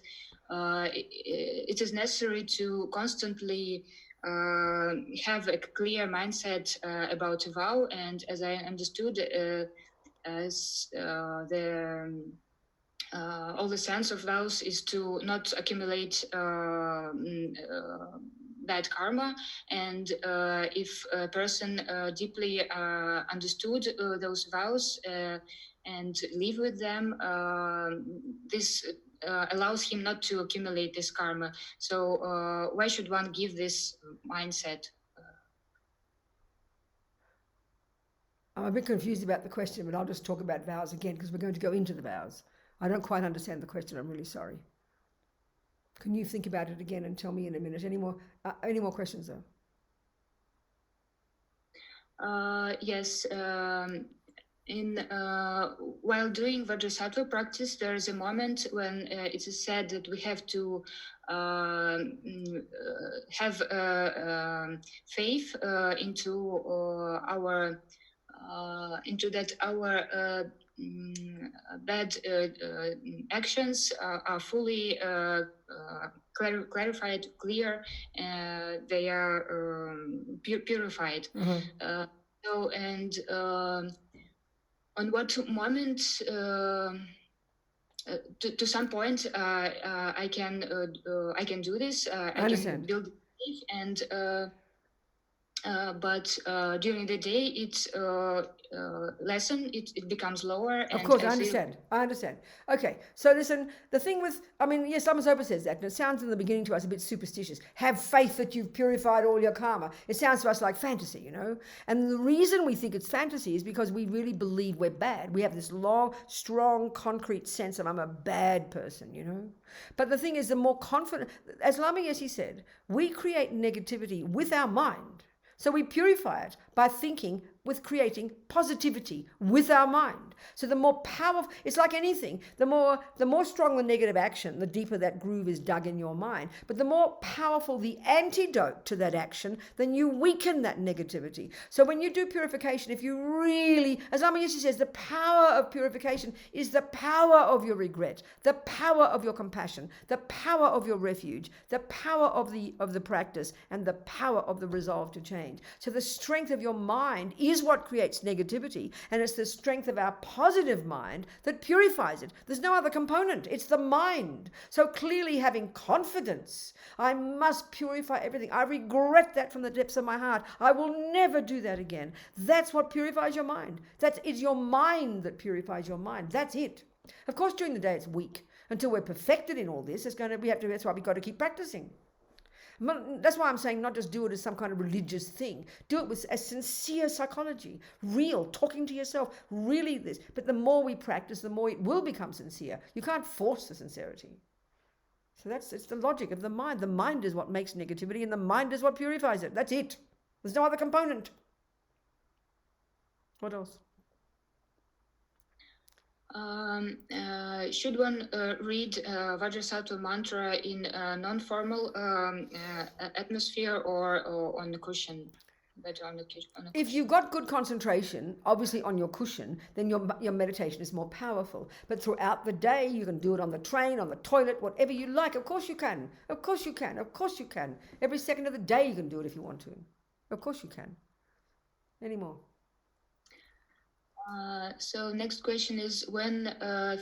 it is necessary to constantly have a clear mindset about a vow, and as I understood, as all the sense of vows is to not accumulate bad karma, and if a person deeply understood those vows and live with them, this allows him not to accumulate this karma. So why should one give this mindset? I'm a bit confused about the question, but I'll just talk about vows again because we're going to go into the vows. I don't quite understand the question. I'm really sorry. Can you think about it again and tell me in a minute? Any more questions though? Yes. While doing Vajrasattva practice, there is a moment when it is said that we have to have faith into our bad actions are fully clarified, clear, they are purified. Mm-hmm. On what moment, to some point, I can do this. I can build faith, and but during the day it's lesson, it becomes lower. Of course, I understand. Okay, so listen, the thing with, I mean, yes, Lama Zopa says that, and it sounds in the beginning to us a bit superstitious. Have faith that you've purified all your karma. It sounds to us like fantasy, you know? And the reason we think it's fantasy is because we really believe we're bad. We have this long, strong, concrete sense of I'm a bad person, you know? But the thing is, the more confident, as Lama Yeshe said, we create negativity with our mind. So we purify it by thinking with creating positivity with our mind. So the more powerful, it's like anything, the more strong the negative action, the deeper that groove is dug in your mind. But the more powerful the antidote to that action, then you weaken that negativity. So when you do purification, if you really, as Lama Yeshe says, the power of purification is the power of your regret, the power of your compassion, the power of your refuge, the power of the practice, and the power of the resolve to change. So the strength of your mind is what creates negativity, and it's the strength of our positive mind that purifies it. There's no other component. It's the mind. So clearly having confidence, I must purify everything. I regret that from the depths of my heart. I will never do that again. That's what purifies your mind. It's your mind that purifies your mind. That's it. Of course, during the day it's weak. Until we're perfected in all this, that's why we've got to keep practicing. That's why I'm saying not just do it as some kind of religious thing. Do it with a sincere psychology, real, talking to yourself, really this. But the more we practice, the more it will become sincere. You can't force the sincerity. So it's the logic of the mind. The mind is what makes negativity, and the mind is what purifies it. That's it. There's no other component. What else? Should one read Vajrasattva mantra in a non-formal atmosphere or on the cushion? Better on the cushion. If you've got good concentration, obviously on your cushion, then your meditation is more powerful. But throughout the day, you can do it on the train, on the toilet, whatever you like. Of course you can. Of course you can. Of course you can. Every second of the day you can do it if you want to. Of course you can. Any more? So next question is, when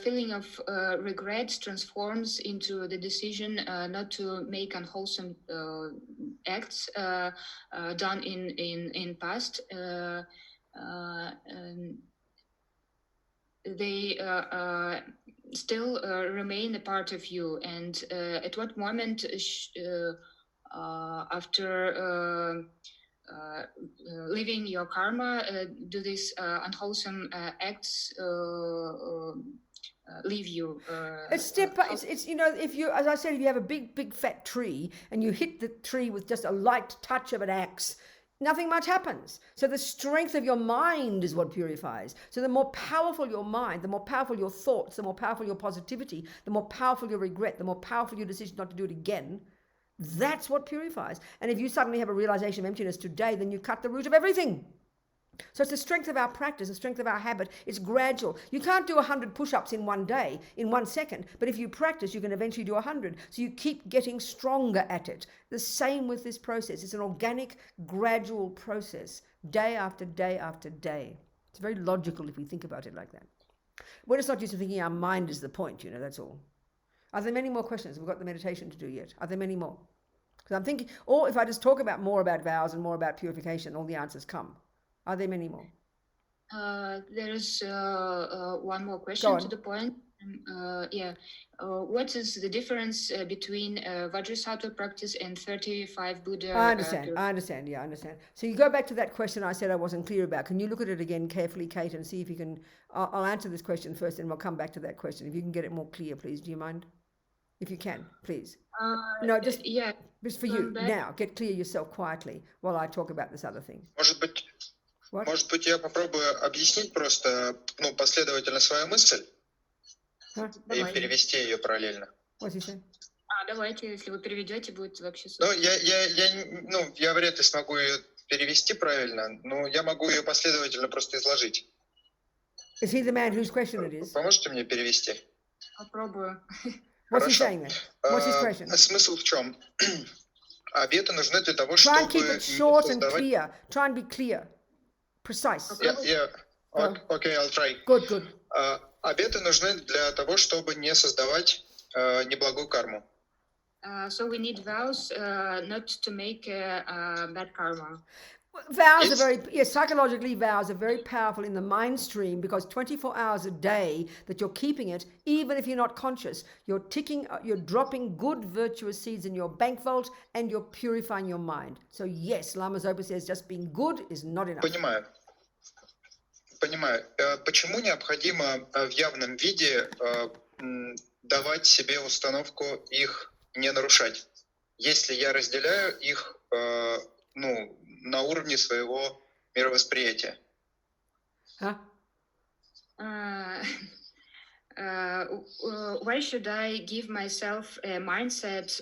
feeling of regret transforms into the decision not to make unwholesome acts done in past, they still remain a part of you, and at what moment after leaving your karma, do these unwholesome acts leave you? It's if you, as I said, if you have a big fat tree and you hit the tree with just a light touch of an axe, nothing much happens. So the strength of your mind is what purifies. So the more powerful your mind, the more powerful your thoughts, the more powerful your positivity, the more powerful your regret, the more powerful your decision not to do it again. That's what purifies. And if you suddenly have a realization of emptiness today, then you cut the root of everything. So it's the strength of our practice, the strength of our habit. It's gradual. You can't do 100 push-ups in one day, in 1 second. But if you practice, you can eventually do 100. So you keep getting stronger at it. The same with this process. It's an organic, gradual process, day after day after day. It's very logical if we think about it like that. We're just not used to thinking our mind is the point, that's all. Are there many more questions? We've got the meditation to do yet. Are there many more? Because I'm thinking, or if I just talk more about vows and more about purification, all the answers come. Are there many more? There's one more question to the point. What is the difference between Vajrasattva practice and 35 Buddha? I understand. Yeah, I understand. So you go back to that question I said I wasn't clear about. Can you look at it again carefully, Kate, and see if you can... I'll answer this question first, and we'll come back to that question. If you can get it more clear, please. Do you mind? If you can, please. Just for you, now, get clear yourself quietly while I talk about this other thing. Может быть, я попробую объяснить просто, последовательно свою мысль и перевести ее параллельно. What's he saying? Давайте, если вы переведете, будет вообще супер. Я вряд ли смогу ее перевести правильно, но я могу ее последовательно просто изложить. Is he the man whose question it is? Поможете мне перевести? Попробую. What's he saying then? What's his question? Смысл в чем? Обеты нужны для того, чтобы Try and keep it short and clear. Try and be clear. Precise. Okay, I'll try. Good. Обеты нужны для того, чтобы не создавать неблагую карму. So we need vows not to make bad karma. Vows are psychologically vows are very powerful in the mind stream, because 24 hours a day that you're keeping it, even if you're not conscious, you're dropping good virtuous seeds in your bank vault, and you're purifying your mind. So yes, Lama Zopa says just being good is not enough. Понимаю. Почему необходимо в явном виде давать себе установку их не нарушать, если я разделяю их, на уровне своего мировосприятия? Why should I give myself a mindset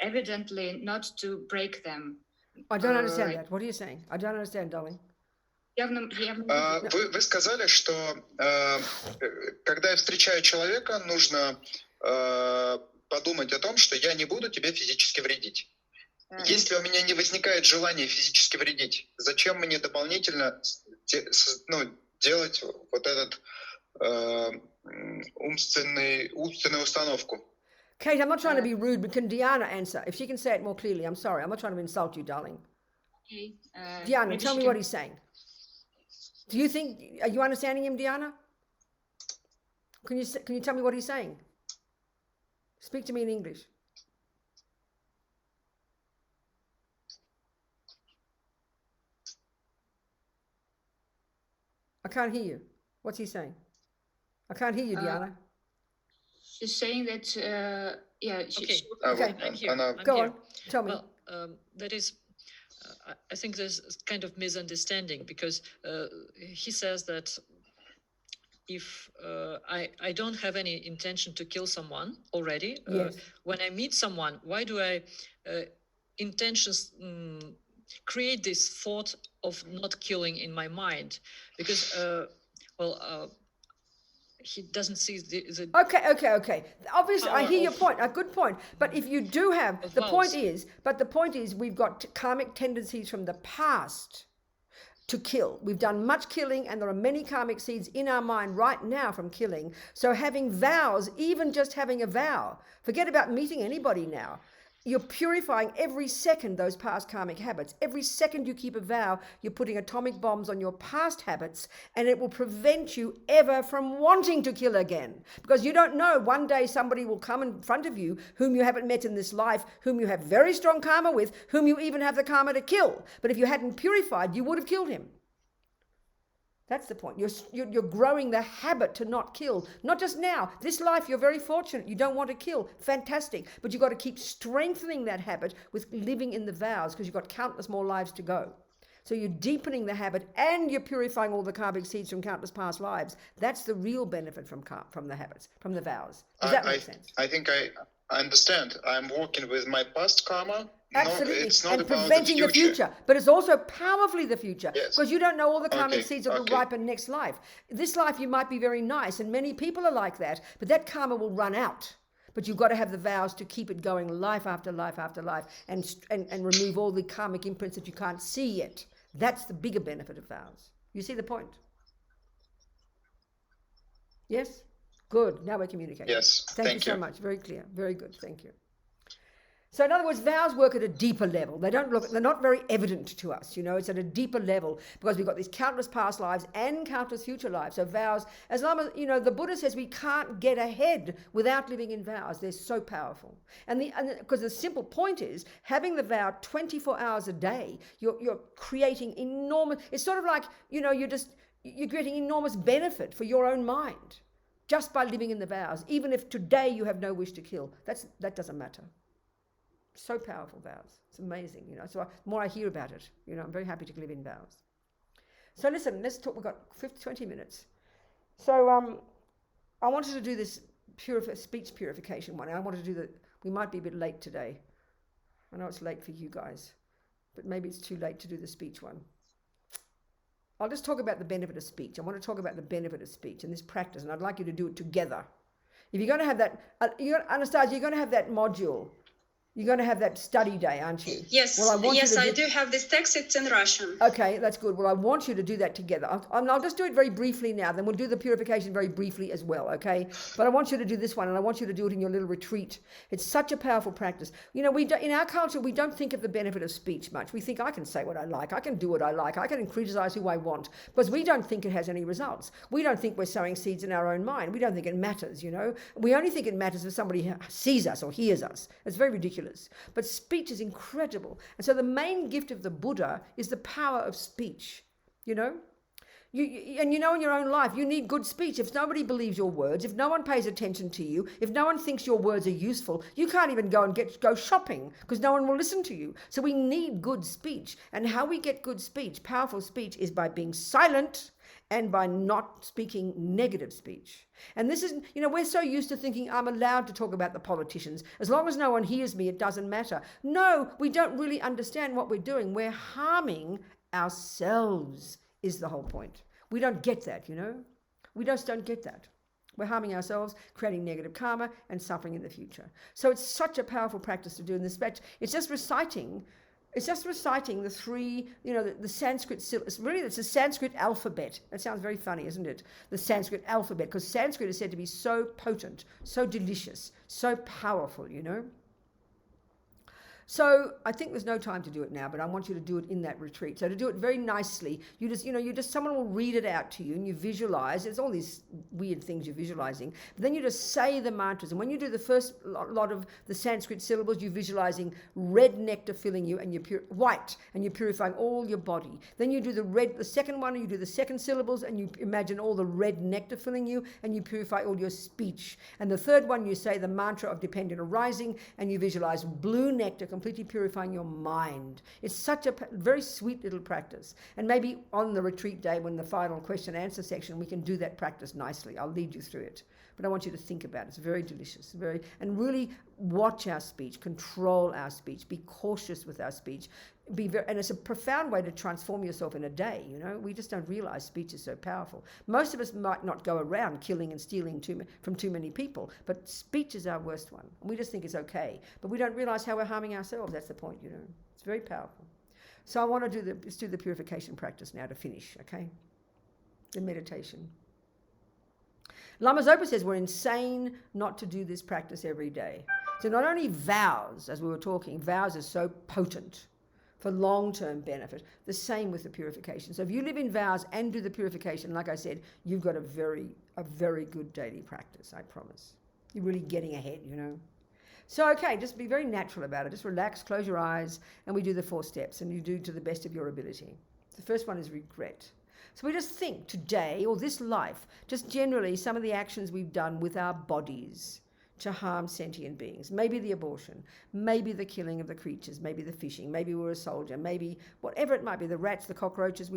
evidently not to break them? I don't understand that. What are you saying? I don't understand, darling. Вы сказали, что когда я встречаю человека, нужно подумать о том, что я не буду тебе физически вредить. Если у меня не возникает желания физически вредить, зачем мне дополнительно делать вот этот умственную установку? Kate, I'm not trying to be rude, but can Diana answer? If she can say it more clearly, I'm sorry. I'm not trying to insult you, darling. Okay. Diana, tell me what he's saying. Do you think, are you understanding him, Diana? Can you tell me what he's saying? Speak to me in English. I can't hear you. What's he saying? I can't hear you, Diana. She's saying that, Okay. Okay. I'm here. Она- I'm Go here. on. Tell me. Well, that is, I think there's kind of misunderstanding because he says that if I don't have any intention to kill someone already, Yes. when I meet someone, why do I intentions create this thought of not killing in my mind? Because, he doesn't see the Okay. Obviously, I power hear your of- point. A good point. But if you do have, of the point vows. is, we've got karmic tendencies from the past to kill. We've done much killing, and there are many karmic seeds in our mind right now from killing. So having vows, even just having a vow, forget about meeting anybody now. You're purifying every second those past karmic habits. Every second you keep a vow, you're putting atomic bombs on your past habits, and it will prevent you ever from wanting to kill again. Because you don't know, one day somebody will come in front of you whom you haven't met in this life, whom you have very strong karma with, whom you even have the karma to kill. But if you hadn't purified, you would have killed him. That's the point. You're growing the habit to not kill. Not just now. This life, you're very fortunate. You don't want to kill. Fantastic. But you've got to keep strengthening that habit with living in the vows, because you've got countless more lives to go. So you're deepening the habit, and you're purifying all the karmic seeds from countless past lives. That's the real benefit from the habits, from the vows. Does that make sense? I think I understand. I'm working with my past karma. Absolutely. No, it's not and about preventing the future. But it's also powerfully the future. Yes. Because you don't know all the karmic Okay, seeds that will okay. ripen next life. This life you might be very nice, and many people are like that, but that karma will run out. But you've got to have the vows to keep it going life after life after life, and remove all the karmic imprints that you can't see yet. That's the bigger benefit of vows. You see the point? Yes? Good. Now we're communicating. Yes, Thank you thank so you. much. Very clear. Very good. Thank you. So in other words, vows work at a deeper level. They're not very evident to us, it's at a deeper level, because we've got these countless past lives and countless future lives. So vows, as long as, the Buddha says we can't get ahead without living in vows. They're so powerful. And because the simple point is, having the vow 24 hours a day, you're creating enormous, it's sort of like, you're creating enormous benefit for your own mind just by living in the vows. Even if today you have no wish to kill, that doesn't matter. So powerful, vows. It's amazing, So the more I hear about it, I'm very happy to live in vows. So listen, let's talk. We've got 20 minutes. So I wanted to do this speech purification one. I wanted to do we might be a bit late today. I know it's late for you guys, but maybe it's too late to do the speech one. I'll just talk about the benefit of speech. I want to talk about the benefit of speech and this practice, and I'd like you to do it together. If you're going to have that, Anastasia, you're going to have that module. You're going to have that study day, aren't you? Yes, Well, I do have this text. It's in Russian. Okay, that's good. Well, I want you to do that together. I'll just do it very briefly now. Then we'll do the purification very briefly as well, okay? But I want you to do this one, and I want you to do it in your little retreat. It's such a powerful practice. In our culture, we don't think of the benefit of speech much. We think, I can say what I like. I can do what I like. I can criticize who I want. Because we don't think it has any results. We don't think we're sowing seeds in our own mind. We don't think it matters, We only think it matters if somebody sees us or hears us. It's very ridiculous. But speech is incredible. And so the main gift of the Buddha is the power of speech, in your own life, you need good speech. If nobody believes your words, if no one pays attention to you, if no one thinks your words are useful, you can't even go shopping, because no one will listen to you. So we need good speech. And how we get good speech, powerful speech, is by being silent and by not speaking negative speech. And this is, we're so used to thinking, I'm allowed to talk about the politicians. As long as no one hears me, it doesn't matter. No, we don't really understand what we're doing. We're harming ourselves, is the whole point. We don't get that, We just don't get that. We're harming ourselves, creating negative karma, and suffering in the future. So it's such a powerful practice to do in this fact. It's just reciting the three, the Sanskrit, it's a Sanskrit alphabet. That sounds very funny, isn't it? The Sanskrit alphabet, because Sanskrit is said to be so potent, so delicious, so powerful, So I think there's no time to do it now, but I want you to do it in that retreat. So to do it very nicely, someone will read it out to you and you visualize. There's all these weird things you're visualizing. But then you just say the mantras. And when you do the first lot of the Sanskrit syllables, you're visualizing red nectar filling you and you're white, and you're purifying all your body. Then you do the second one, you do the second syllables and you imagine all the red nectar filling you and you purify all your speech. And the third one, you say the mantra of dependent arising and you visualize blue nectar completely purifying your mind. It's such a very sweet little practice. And maybe on the retreat day, when the final question and answer section, we can do that practice nicely. I'll lead you through it. But I want you to think about it. It's very delicious. And really watch our speech, control our speech, be cautious with our speech. And it's a profound way to transform yourself in a day. We just don't realize speech is so powerful. Most of us might not go around killing and stealing from too many people, but speech is our worst one. And we just think it's okay, but we don't realize how we're harming ourselves. That's the point. It's very powerful. So I want to let's do the purification practice now to finish. Okay, the meditation. Lama Zopa says we're insane not to do this practice every day. So not only vows, as we were talking, vows are so potent for long-term benefit. The same with the purification. So if you live in vows and do the purification, like I said, you've got a very good daily practice, I promise. You're really getting ahead, So, okay, just be very natural about it. Just relax, close your eyes, and we do the 4 steps, and you do to the best of your ability. The first one is regret. So we just think today, or this life, just generally some of the actions we've done with our bodies to harm sentient beings. Maybe the abortion, maybe the killing of the creatures, maybe the fishing, maybe we're a soldier, maybe whatever it might be, the rats, the cockroaches,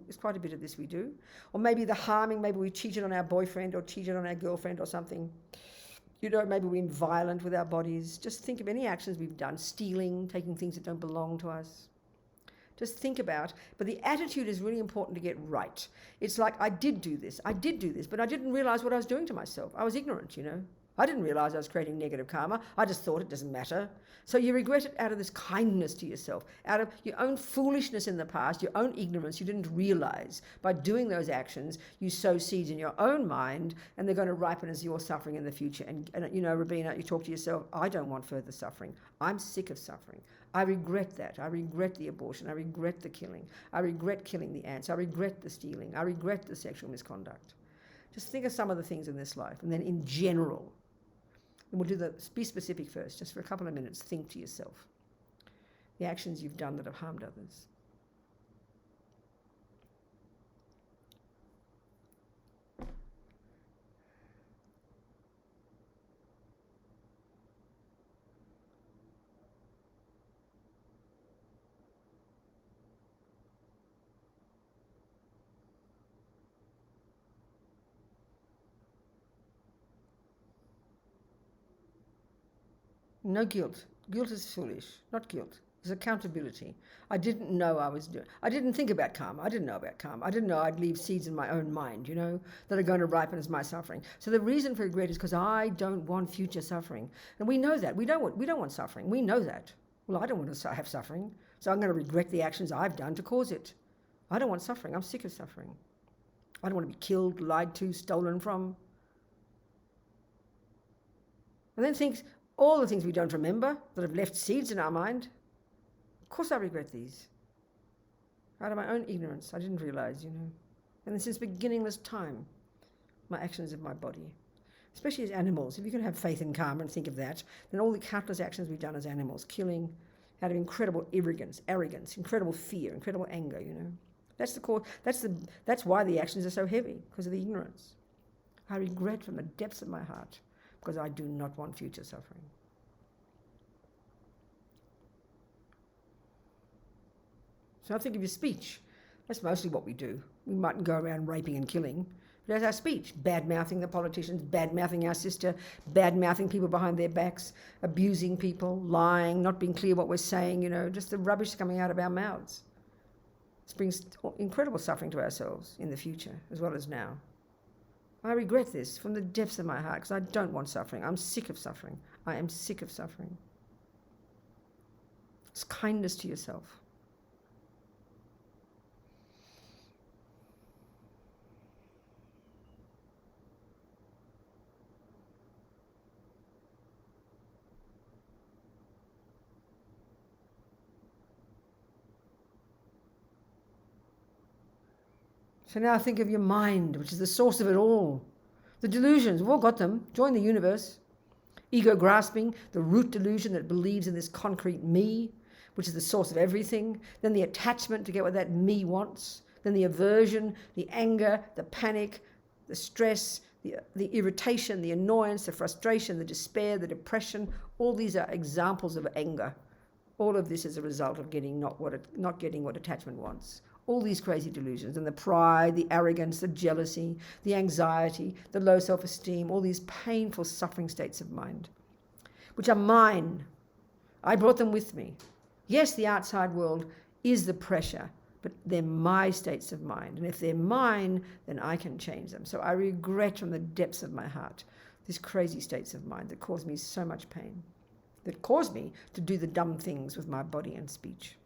it's quite a bit of this we do. Or maybe the harming, maybe we cheated on our boyfriend or cheated on our girlfriend or something. Maybe we're violent with our bodies. Just think of any actions we've done, stealing, taking things that don't belong to us. Just think about, but the attitude is really important to get right. It's like, I did do this, but I didn't realize what I was doing to myself. I was ignorant, I didn't realize I was creating negative karma. I just thought it doesn't matter. So you regret it out of this kindness to yourself, out of your own foolishness in the past, your own ignorance. You didn't realize by doing those actions, you sow seeds in your own mind, and they're going to ripen as your suffering in the future. And Robina, you talk to yourself, I don't want further suffering. I'm sick of suffering. I regret that. I regret the abortion. I regret the killing. I regret killing the ants. I regret the stealing. I regret the sexual misconduct. Just think of some of the things in this life. And then in general, and we'll be specific first, just for a couple of minutes, think to yourself the actions you've done that have harmed others. No guilt. Guilt is foolish. Not guilt. It's accountability. I didn't know I was doing. I didn't think about karma. I didn't know about karma. I didn't know I'd leave seeds in my own mind, that are going to ripen as my suffering. So the reason for regret is because I don't want future suffering, and we know that. We don't want suffering. We know that. Well, I don't want to have suffering, so I'm going to regret the actions I've done to cause it. I don't want suffering. I'm sick of suffering. I don't want to be killed, lied to, stolen from. And then all the things we don't remember that have left seeds in our mind. Of course I regret these. Out of my own ignorance, I didn't realize, And then since beginningless time, my actions of my body, especially as animals, if you can have faith in karma and think of that, then all the countless actions we've done as animals, killing out of incredible arrogance, incredible fear, incredible anger, That's the core. That's why the actions are so heavy, because of the ignorance. I regret from the depths of my heart, because I do not want future suffering. So I think of your speech. That's mostly what we do. We mightn't go around raping and killing, but that's our speech. Bad-mouthing the politicians, bad-mouthing our sister, bad-mouthing people behind their backs, abusing people, lying, not being clear what we're saying, just the rubbish coming out of our mouths. This brings incredible suffering to ourselves in the future as well as now. I regret this from the depths of my heart because I don't want suffering. I'm sick of suffering. I am sick of suffering. It's kindness to yourself. So now think of your mind, which is the source of it all. The delusions, we've all got them. Join the universe. Ego grasping, the root delusion that believes in this concrete me, which is the source of everything. Then the attachment to get what that me wants. Then the aversion, the anger, the panic, the stress, the irritation, the annoyance, the frustration, the despair, the depression. All these are examples of anger. All of this is a result of not getting what attachment wants. All these crazy delusions, and the pride, the arrogance, the jealousy, the anxiety, the low self-esteem, all these painful suffering states of mind, which are mine. I brought them with me. Yes, the outside world is the pressure, but they're my states of mind. And if they're mine, then I can change them. So I regret from the depths of my heart these crazy states of mind that cause me so much pain, that cause me to do the dumb things with my body and speech.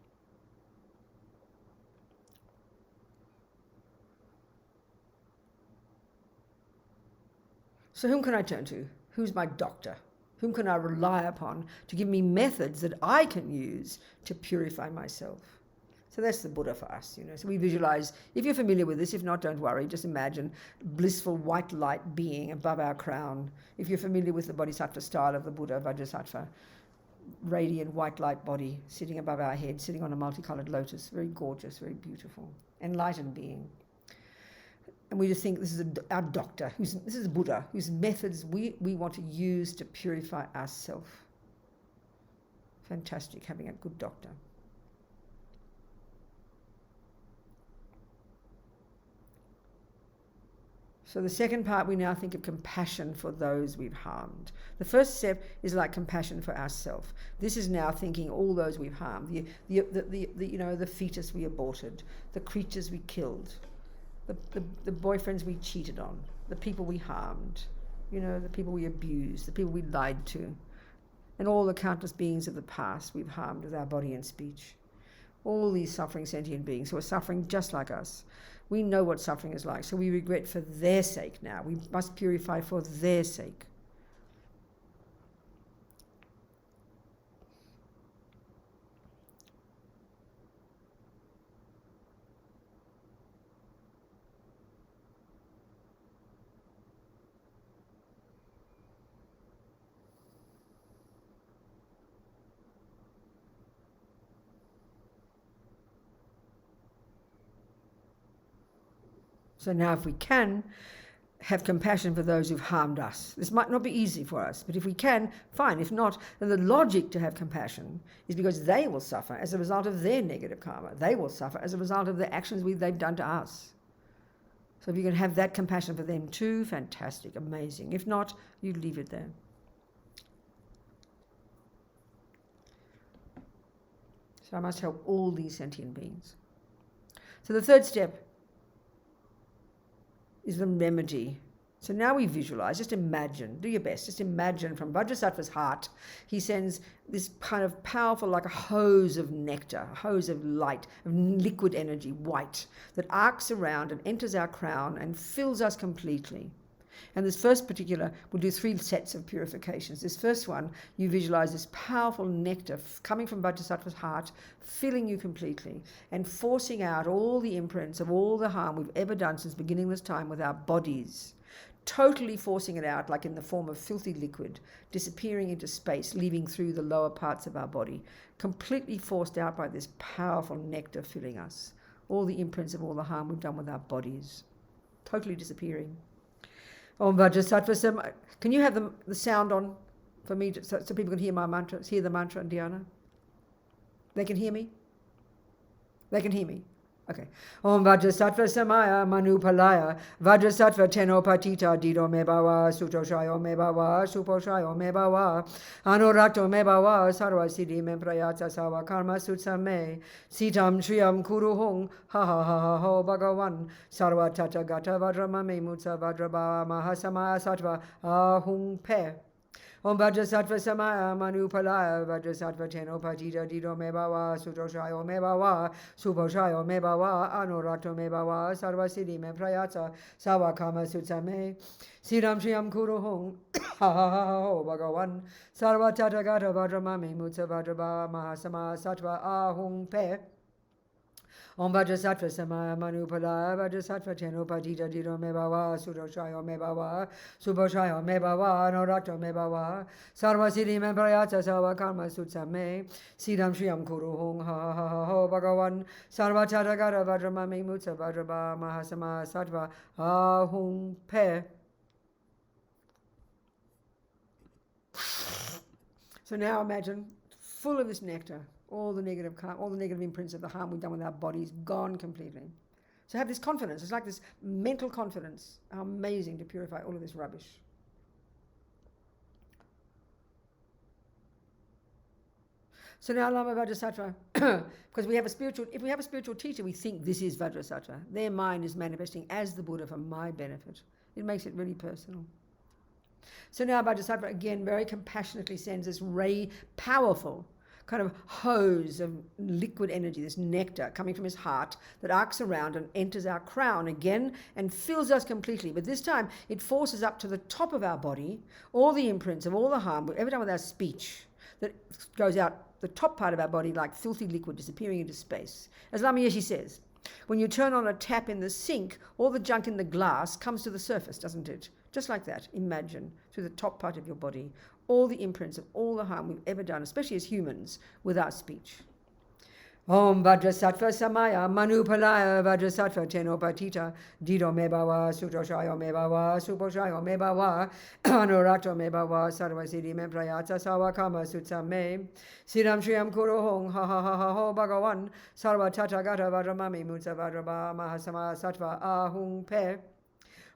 So whom can I turn to? Who's my doctor? Whom can I rely upon to give me methods that I can use to purify myself? So that's the Buddha for us, So we visualize, if you're familiar with this, if not, don't worry, just imagine blissful white light being above our crown. If you're familiar with the Bodhisattva style of the Buddha, Vajrasattva, radiant white light body sitting above our head, sitting on a multicolored lotus, very gorgeous, very beautiful, enlightened being. And we just think this is our doctor, this is a Buddha, whose methods we want to use to purify ourselves. Fantastic, having a good doctor. So the second part, we now think of compassion for those we've harmed. The first step is like compassion for ourselves. This is now thinking all those we've harmed, the fetus we aborted, the creatures we killed, the boyfriends we cheated on, the people we harmed, the people we abused, the people we lied to, and all the countless beings of the past we've harmed with our body and speech. All these suffering sentient beings who are suffering just like us. We know what suffering is like, so we regret for their sake now. We must purify for their sake. So now if we can have compassion for those who've harmed us, this might not be easy for us, but if we can, fine. If not, then the logic to have compassion is because they will suffer as a result of their negative karma. They will suffer as a result of the actions they've done to us. So if you can have that compassion for them too, fantastic, amazing. If not, you leave it there. So I must help all these sentient beings. So the third step is the remedy. So now we visualize, just imagine, do your best, just imagine from Vajrasattva's heart, he sends this kind of powerful, like a hose of nectar, a hose of light, of liquid energy, white, that arcs around and enters our crown and fills us completely. And this first particular, we'll do 3 sets of purifications. This first one, you visualize this powerful nectar coming from Vajrasattva's heart, filling you completely and forcing out all the imprints of all the harm we've ever done since beginning this time with our bodies. Totally forcing it out like in the form of filthy liquid, disappearing into space, leaving through the lower parts of our body. Completely forced out by this powerful nectar filling us. All the imprints of all the harm we've done with our bodies. Totally disappearing. Om Vajrasattva Sama. Can you have the sound on for me so people can hear my mantra, hear the mantra and dhyana? They can hear me? They can hear me. Okay. Om Vajrasattva Samaya Manupalaya Vajrasattva Tenopatita Dido Mebawa Sutoshayo Mebawa Suposhayo Mebawa Anurakto Mebawa Sarva Siddhi Memprayatsa Sawa Karma Sutsame Sitam Shriyam Kuruhung Ha Ha Ha Ha Ho Bhagavan Sarva Tata Gata Vajramame Mutsa Vajrabha Mahasamaya Sattva Ahung Pe Om Vajrasattva Samaya Manupalaya Vajrasattva Tenopatita Dido Mebawa Sutoshayo Mebawa Suposhayo Mebawa Anurakto Mebawa Sarva Siddhi Memprayatsa Sawa Karma Sutsame Siddham Shriyam Kuruhung Ha Ha Ha Ho Bhagavan Sarva Tathagata Vajramami Mutsa Vajrabha Mahasamaya Sattva Ahung Pe Om Vajrasattva Samaya Manupala Vajrasattva Chenopatita Dito Mebawa Sudoshayo Mebawa Suboshayo Mebawa Norato Mebawa Sarva Siddhi Memprayata Sarva Karma Sutsame Siddham Shriyam Kuru Hong Ha Ha Ha Ho Bhagavan Sarva Chatagara Vajramami Mutsa Vajraba Mahasama Sattva Ahung Pe. So now imagine full of this nectar, all the negative imprints of the harm we've done with our bodies gone completely. So have this confidence. It's like this mental confidence. How amazing to purify all of this rubbish. So now Lama Vajrasattva, because if we have a spiritual teacher, we think this is Vajrasattva. Their mind is manifesting as the Buddha for my benefit. It makes it really personal. So now Vajrasattva again very compassionately sends this powerful kind of hose of liquid energy, this nectar coming from his heart that arcs around and enters our crown again and fills us completely. But this time it forces up to the top of our body all the imprints of all the harm we've ever done with our speech that goes out the top part of our body like filthy liquid disappearing into space. As Lama Yeshe says, when you turn on a tap in the sink, all the junk in the glass comes to the surface, doesn't it? Just like that, imagine, through the top part of your body, all the imprints of all the harm we've ever done, especially as humans, with our speech. Om Vajrasattva Samaya Manupalaya Vajrasattva Chenopatita Dido Mebawa Sutoshayo Mebawa Suposhayo Mebawa Anurato Mebawa Sarvasiddhi Memprayata Sawakama Sutsame Siddham Shriyam Kuru Hong Ha Ha Ha Ha Ho Bhagavan Sarva Tathagata Vajramami Mutsa Vajraba Mahasama Sattva Ahung Pe.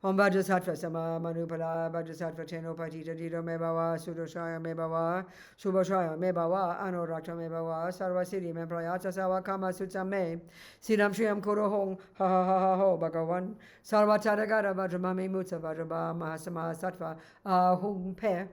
Om Vajrasattva Sama Manupala Vajrasattva Chenopatita Dido Mebawa Sudoshaya Mebawa Subashaya Mebawa Anorata Mebawa Sarvasiddhi Memprayata Sawakama Sutsame Siddham Shriyam Kuru Hong Ha Ha Ha Ha Ho Bhagavan Sarva Tathagata Vajramami Mutsa Vajraba Mahasama Sattva Ahung Pe.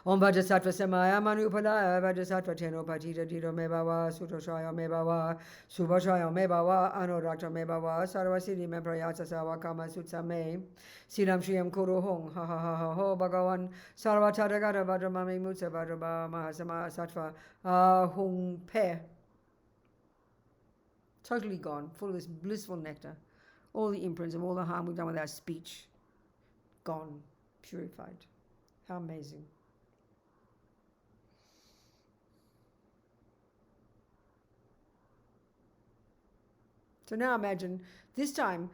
Om Vajrasattva Samaya Manupalaya Vajrasattva Chenopatita Dido Mebawa Sutoshaya Mebawa Subashaya Mebawa Anorata Mebawa Sarvasiddhi Memprayata Sawakama Sutsame Siddham Shriyam Kuru Hong Ha Ha Ha Ha Ho Bhagavan Sarva Tathagata Vajramami Mutsa Vajraba Mahasama Sattva Ahung Pe. Totally gone, full of this blissful nectar. All the imprints of all the harm we've done with our speech, gone, purified. How amazing. So now imagine, this time,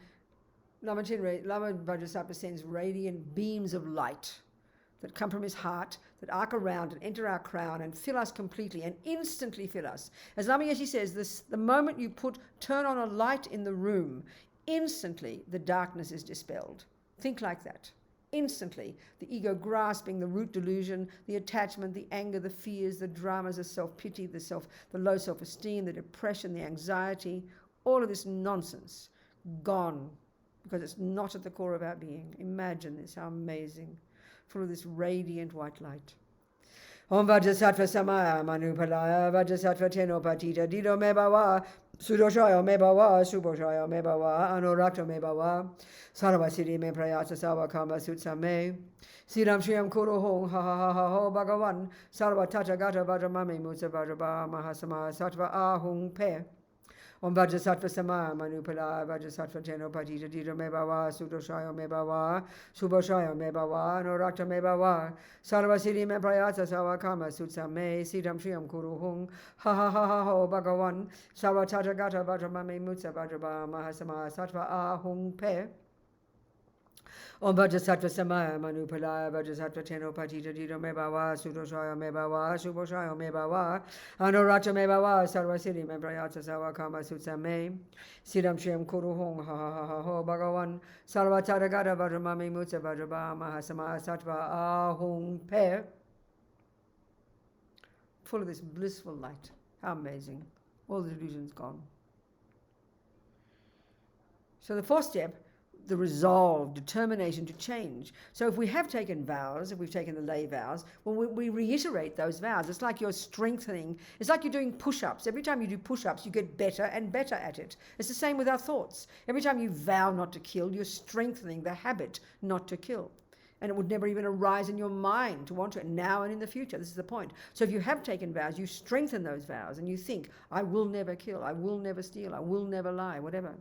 Lama Vajrasattva sends radiant beams of light that come from his heart, that arc around and enter our crown and fill us completely and instantly fill us. As Lama Yeshe says, the moment you turn on a light in the room, instantly the darkness is dispelled. Think like that. Instantly, the ego grasping the root delusion, the attachment, the anger, the fears, the dramas, the self-pity, the low self-esteem, the depression, the anxiety, all of this nonsense, gone, because it's not at the core of our being. Imagine this, how amazing, full of this radiant white light. Om Vajrasattva Samaya Manupalaya Vajrasattva Chenopatita Dido Mebawa Sudoshayo Mebawa Suboshayo Mebawa Anorakta Mebawa Sarvasiddhi Memprayata Sawakama Sutsame Siddham Shriyam Kuru Hong Ha Ha Ha Ha Ho Bhagavan Sarva Tathagata Vajramami Mutsa Vajraba Mahasama Sattva Ahung Pe. Om Vajrasattva Samaya Manupala Vajrasattva Chenopatita Dido Mebawa Sudoshayo Mebawa Suboshayo Mebawa Anorakta Mebawa Sarvasiddhi Memprayata Sawakama Sutsame Siddham Shriyam Kuru Hong Ha Ha Ha Ha Ho Bhagavan Sarva Tathagata Vajramami Mutsa Vajraba Mahasama Sattva Ahung Pe. Om Vajrasattva Samaya Manupalaya Vajrasattva Chenopatita Dido Mebawa Sudoshayo Mebawa Suboshayo Mebawa Anorata Mebawa Sarvasiddhi Memprayata Sawakama Sutsame Siddham Shriyam Kuru Hong Ha Ha Ha Ha Ho Bhagavan Sarva Tathagata Vajramami Mutsa Vajraba Mahasama Sattva Ahung Pe. Full of this blissful light. How amazing. All the delusions gone. So the fourth step, the resolve, determination to change. So if we have taken vows, if we've taken the lay vows, well, we reiterate those vows. It's like you're strengthening. It's like you're doing push-ups. Every time you do push-ups, you get better and better at it. It's the same with our thoughts. Every time you vow not to kill, you're strengthening the habit not to kill. And it would never even arise in your mind to want to, now and in the future. This is the point. So if you have taken vows, you strengthen those vows and you think, I will never kill, I will never steal, I will never lie, whatever.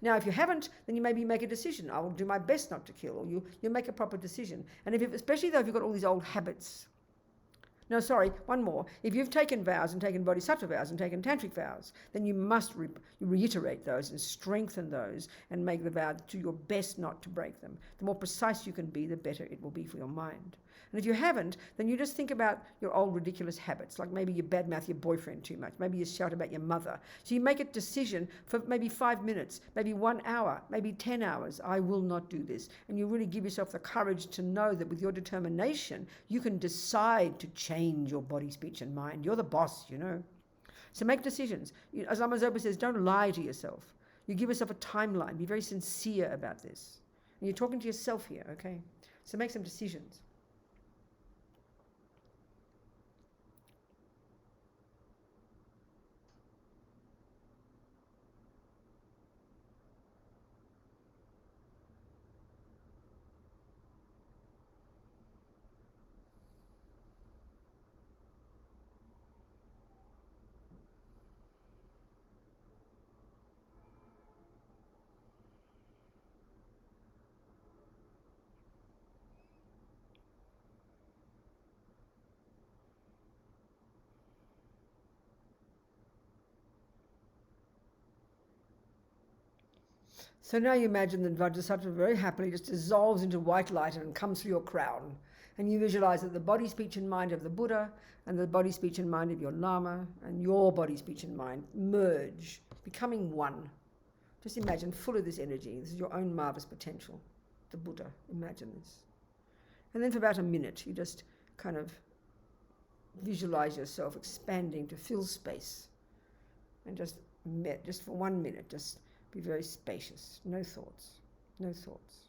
Now, if you haven't, then you maybe make a decision. I will do my best not to kill, or you make a proper decision. And especially though if you've got all these old habits. No, sorry, one more. If you've taken vows and taken Bodhisattva vows and taken Tantric vows, then you must reiterate those and strengthen those and make the vow to your best not to break them. The more precise you can be, the better it will be for your mind. And if you haven't, then you just think about your old ridiculous habits, like maybe you badmouth your boyfriend too much, maybe you shout about your mother. So you make a decision for maybe 5 minutes, maybe 1 hour, maybe 10 hours, I will not do this. And you really give yourself the courage to know that with your determination, you can decide to change your body, speech and mind. You're the boss, you know. So make decisions. As Lama Zopa says, don't lie to yourself. You give yourself a timeline. Be very sincere about this. And you're talking to yourself here, okay? So make some decisions. So now you imagine that Vajrasattva very happily just dissolves into white light and comes through your crown. And you visualize that the body, speech and mind of the Buddha and the body, speech and mind of your Lama and your body, speech and mind merge, becoming one. Just imagine full of this energy. This is your own marvelous potential. The Buddha, imagine this. And then for about a minute, you just kind of visualize yourself expanding to fill space. And just for 1 minute, just be very spacious. No thoughts. No thoughts.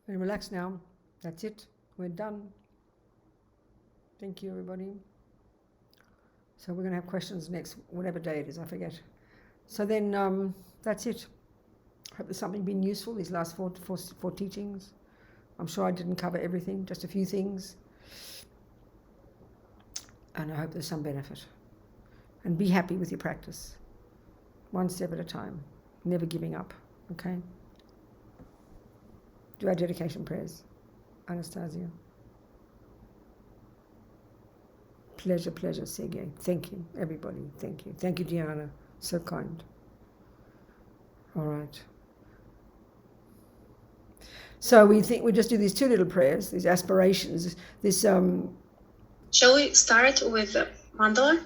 Very relaxed now. That's it. We're done. Thank you, everybody. So we're going to have questions next, whatever day it is, I forget. So then that's it. I hope there's something been useful, these last four teachings. I'm sure I didn't cover everything, just a few things. And I hope there's some benefit. And be happy with your practice. One step at a time. Never giving up, okay? Do our dedication prayers. Anastasia. Pleasure, pleasure, Sergey. Thank you, everybody. Thank you. Thank you, Diana. So kind. All right. So we just do these two little prayers, these aspirations, this... Shall we start with Mandala?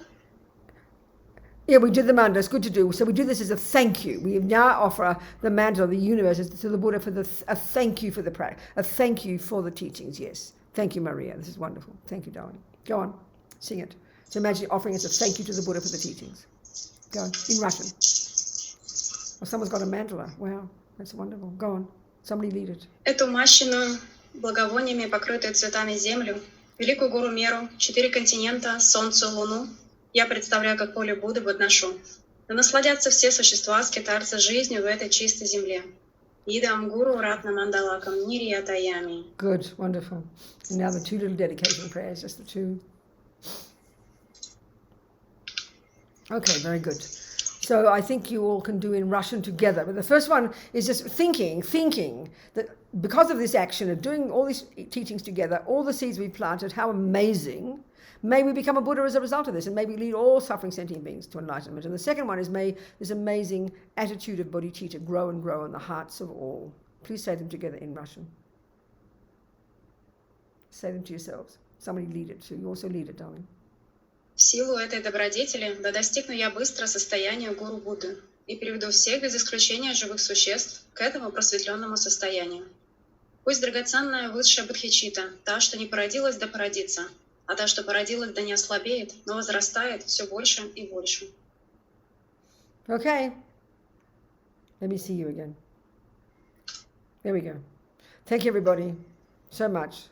Yeah, we did the mandala. It's good to do. So we do this as a thank you. We now offer the mandala, the universe, to the Buddha for a thank you for the practice, a thank you for the teachings. Yes. Thank you, Maria. This is wonderful. Thank you, darling. Go on. Sing it. So imagine offering us a thank you to the Buddha for the teachings. Go on. In Russian. Oh, someone's got a mandala. Wow. That's wonderful. Go on. Somebody lead it. Эту мощную благовониями покрытую цветами землю, великую гору Меру, 4 континента, Солнце, Луну, я представляю, как поле Будды подношу. Да насладятся все существа, скитальцы жизнью в этой чистой земле. Идам гуру ратна мандалакам нириятаями. Good, wonderful. And now the two little dedication prayers, just the two. Okay, very good. So I think you all can do in Russian together. But the first one is just thinking that because of this action of doing all these teachings together, all the seeds we planted, how amazing. May we become a Buddha as a result of this, and may we lead all suffering sentient beings to enlightenment. And the second one is, may this amazing attitude of bodhicitta grow and grow in the hearts of all. Please say them together in Russian. Say them to yourselves. Somebody lead it too. You also lead it, darling. В силу этой добродетели да достигну я быстро состояния гуру Будды и приведу всех без исключения живых существ к этому просветленному состоянию. Пусть драгоценная высшая бодхичитта, та, что не породилась, да породится, а та, что породилась, да не ослабеет, но возрастает все больше и больше. Okay. Let me see you again. There we go. Thank you, everybody, so much.